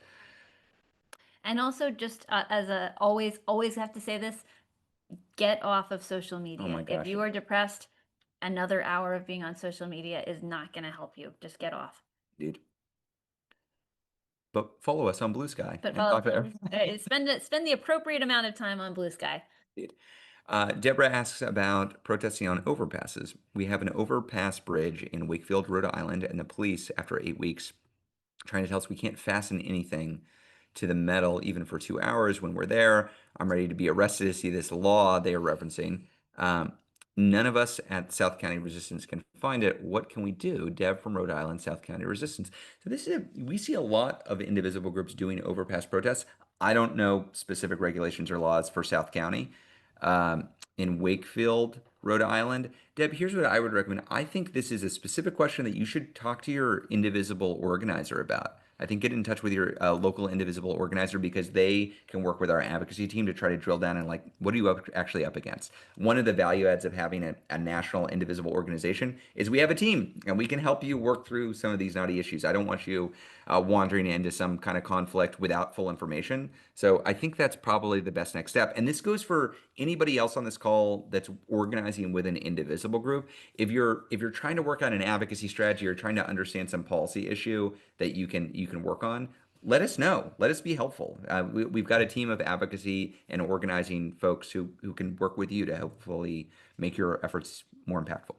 And also, just as a always have to say this, get off of social Oh media. my If gosh, you are depressed, another hour of being on social media is not going to help you. Just get off. dude. But follow us on Blue Sky But and talk to spend the appropriate amount of time on Blue Sky. Deborah asks about protesting on overpasses. We have an overpass bridge in Wakefield, Rhode Island, and the police, after 8 weeks, trying to tell us we can't fasten anything to the metal even for 2 hours when we're there. I'm ready to be arrested to see this law they are referencing. Um, None of us at South County Resistance can find it. What can we do? Deb from Rhode Island, South County Resistance. So we see a lot of indivisible groups doing overpass protests. I don't know specific regulations or laws for South County. In Wakefield, Rhode Island. Deb, here's what I would recommend. I think this is a specific question that you should talk to your Indivisible organizer about. I think get in touch with your local Indivisible organizer because they can work with our advocacy team to try to drill down and like, what are you actually up against? One of the value adds of having a national Indivisible organization is we have a team and we can help you work through some of these knotty issues. I don't want you wandering into some kind of conflict without full information. So I think that's probably the best next step. And this goes for anybody else on this call that's organizing with an Indivisible group. If you're trying to work on an advocacy strategy or trying to understand some policy issue that you can work on, let us know. Let us be helpful. We've got a team of advocacy and organizing folks who can work with you to hopefully make your efforts more impactful.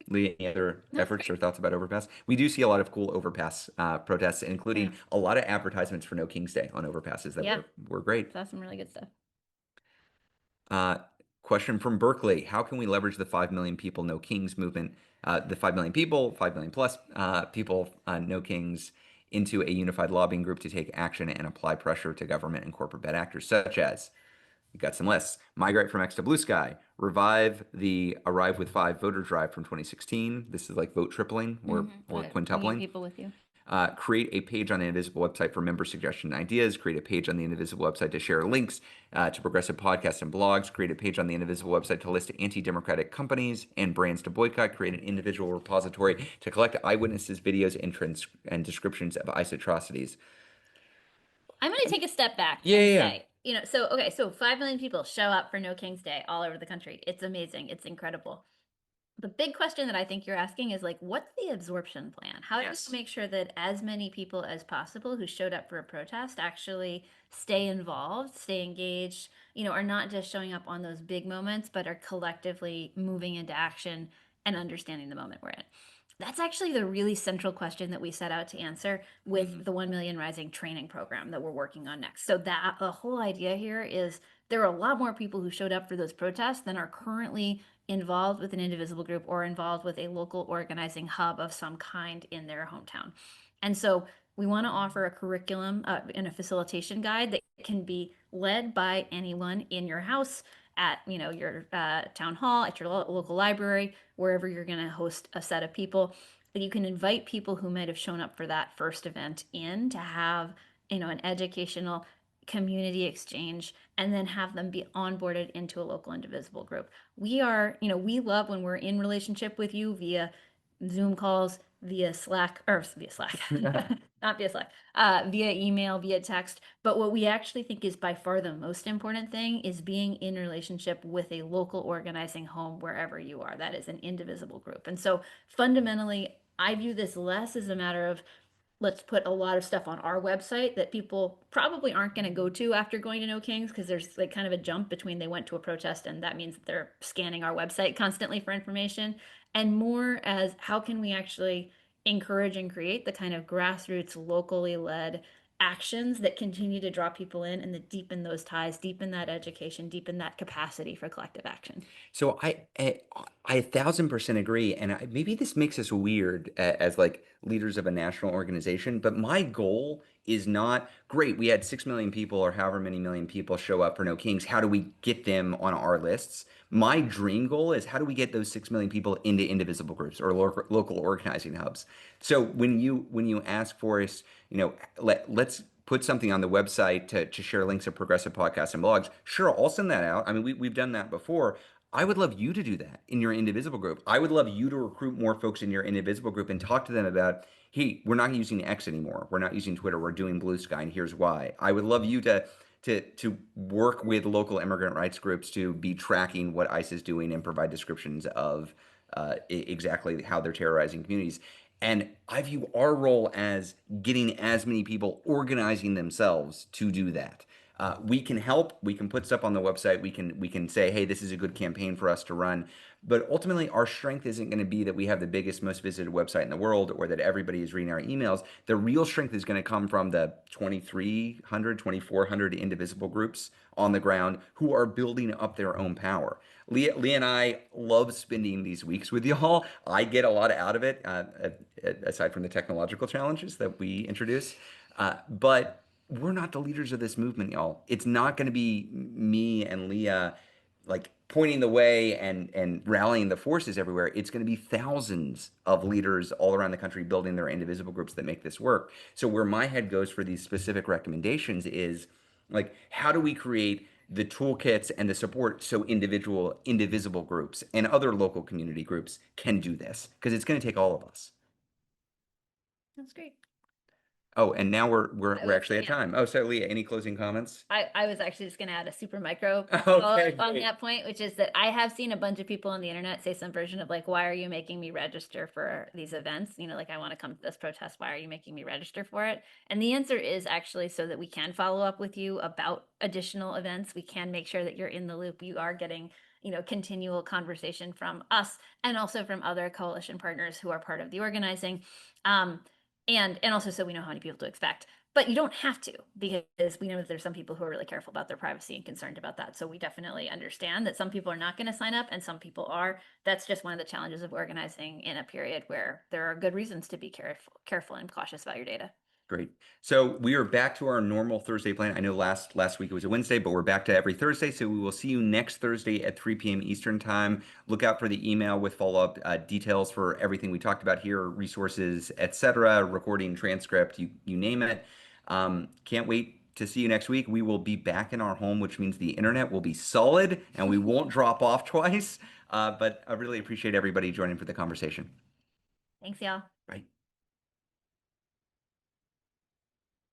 Leah, any other efforts or thoughts about overpass? We do see a lot of cool overpass protests, including a lot of advertisements for No King's Day on overpasses that were great. That's some really good stuff. Question from Berkeley: how can we leverage the 5 million people No Kings movement, the 5 million people, 5 million plus people, No Kings, into a unified lobbying group to take action and apply pressure to government and corporate bad actors, such as, we got some lists: migrate from X to Blue Sky, revive the Arrive with 5 voter drive from 2016. This is like vote tripling or Bringing quintupling. people with you. create a page on the Indivisible website for member suggestion and ideas, create a page on the Indivisible website to share links to progressive podcasts and blogs, create a page on the Indivisible website to list anti-democratic companies and brands to boycott, create an individual repository to collect eyewitnesses, videos, and descriptions of ICE atrocities. I'm going to take a step back Yeah, and yeah, yeah. say, so 5 million people show up for No King's Day all over the country. It's amazing. It's incredible. The big question that I think you're asking is like, what's the absorption plan? How do Yes. you make sure that as many people as possible who showed up for a protest actually stay involved, stay engaged, are not just showing up on those big moments, but are collectively moving into action and understanding the moment we're in? That's actually the really central question that we set out to answer with the 1 Million Rising training program that we're working on next. So that the whole idea here is there are a lot more people who showed up for those protests than are currently involved with an Indivisible group or involved with a local organizing hub of some kind in their hometown. And so we want to offer a curriculum and a facilitation guide that can be led by anyone in your house, at your town hall, at your local library, wherever you're going to host a set of people. That you can invite people who might have shown up for that first event in to have an educational community exchange, and then have them be onboarded into a local Indivisible group. We love when we're in relationship with you via Zoom calls, via Slack, not via Slack, via email, via text. But what we actually think is by far the most important thing is being in relationship with a local organizing home wherever you are. That is an Indivisible group. And so fundamentally, I view this less as a matter of let's put a lot of stuff on our website that people probably aren't going to go to after going to No Kings, because there's like kind of a jump between they went to a protest and that means that they're scanning our website constantly for information, and more as how can we actually encourage and create the kind of grassroots, locally led actions that continue to draw people in and that deepen those ties, deepen that education, deepen that capacity for collective action. So I 1,000% agree, and maybe this makes us weird as like leaders of a national organization. But my goal is not great. We had 6 million people, or however many million people, show up for No Kings. How do we get them on our lists? My dream goal is how do we get those 6 million people into Indivisible groups or local organizing hubs? So when you ask for us, let's put something on the website to share links of progressive podcasts and blogs. Sure, I'll send that out. I mean, we've done that before. I would love you to do that in your Indivisible group. I would love you to recruit more folks in your Indivisible group and talk to them about, hey, we're not using X anymore. We're not using Twitter. We're doing Blue Sky, and here's why. I would love you to work with local immigrant rights groups to be tracking what ICE is doing and provide descriptions of exactly how they're terrorizing communities. And I view our role as getting as many people organizing themselves to do that. We can help. We can put stuff on the website. We can say, hey, this is a good campaign for us to run. But ultimately, our strength isn't going to be that we have the biggest, most visited website in the world, or that everybody is reading our emails. The real strength is going to come from the 2,300, 2,400 Indivisible groups on the ground who are building up their own power. Leah and I love spending these weeks with y'all. I get a lot out of it, aside from the technological challenges that we introduce. But we're not the leaders of this movement, y'all. It's not going to be me and Leah like pointing the way and rallying the forces everywhere. It's going to be thousands of leaders all around the country building their Indivisible groups that make this work. So where my head goes for these specific recommendations is like, how do we create the toolkits and the support so indivisible groups and other local community groups can do this? Because it's going to take all of us. That's great. Oh, and now we're actually at yeah. time. Oh, so Leah, any closing comments? I was actually just going to add a super micro Okay, on great. that point, which is that I have seen a bunch of people on the internet say some version of like, why are you making me register for these events? Like I want to come to this protest. Why are you making me register for it? And the answer is actually so that we can follow up with you about additional events. We can make sure that you're in the loop. You are getting continual conversation from us and also from other coalition partners who are part of the organizing. And also so we know how many people to expect. But you don't have to, because we know that there's some people who are really careful about their privacy and concerned about that. So we definitely understand that some people are not going to sign up and some people are. That's just one of the challenges of organizing in a period where there are good reasons to be careful and cautious about your data. Great. So we are back to our normal Thursday plan. I know last week it was a Wednesday, but we're back to every Thursday. So we will see you next Thursday at 3 p.m. Eastern time. Look out for the email with follow-up details for everything we talked about here, resources, etc., recording, transcript, you name it. Can't wait to see you next week. We will be back in our home, which means the internet will be solid and we won't drop off twice. But I really appreciate everybody joining for the conversation. Thanks, y'all. Bye.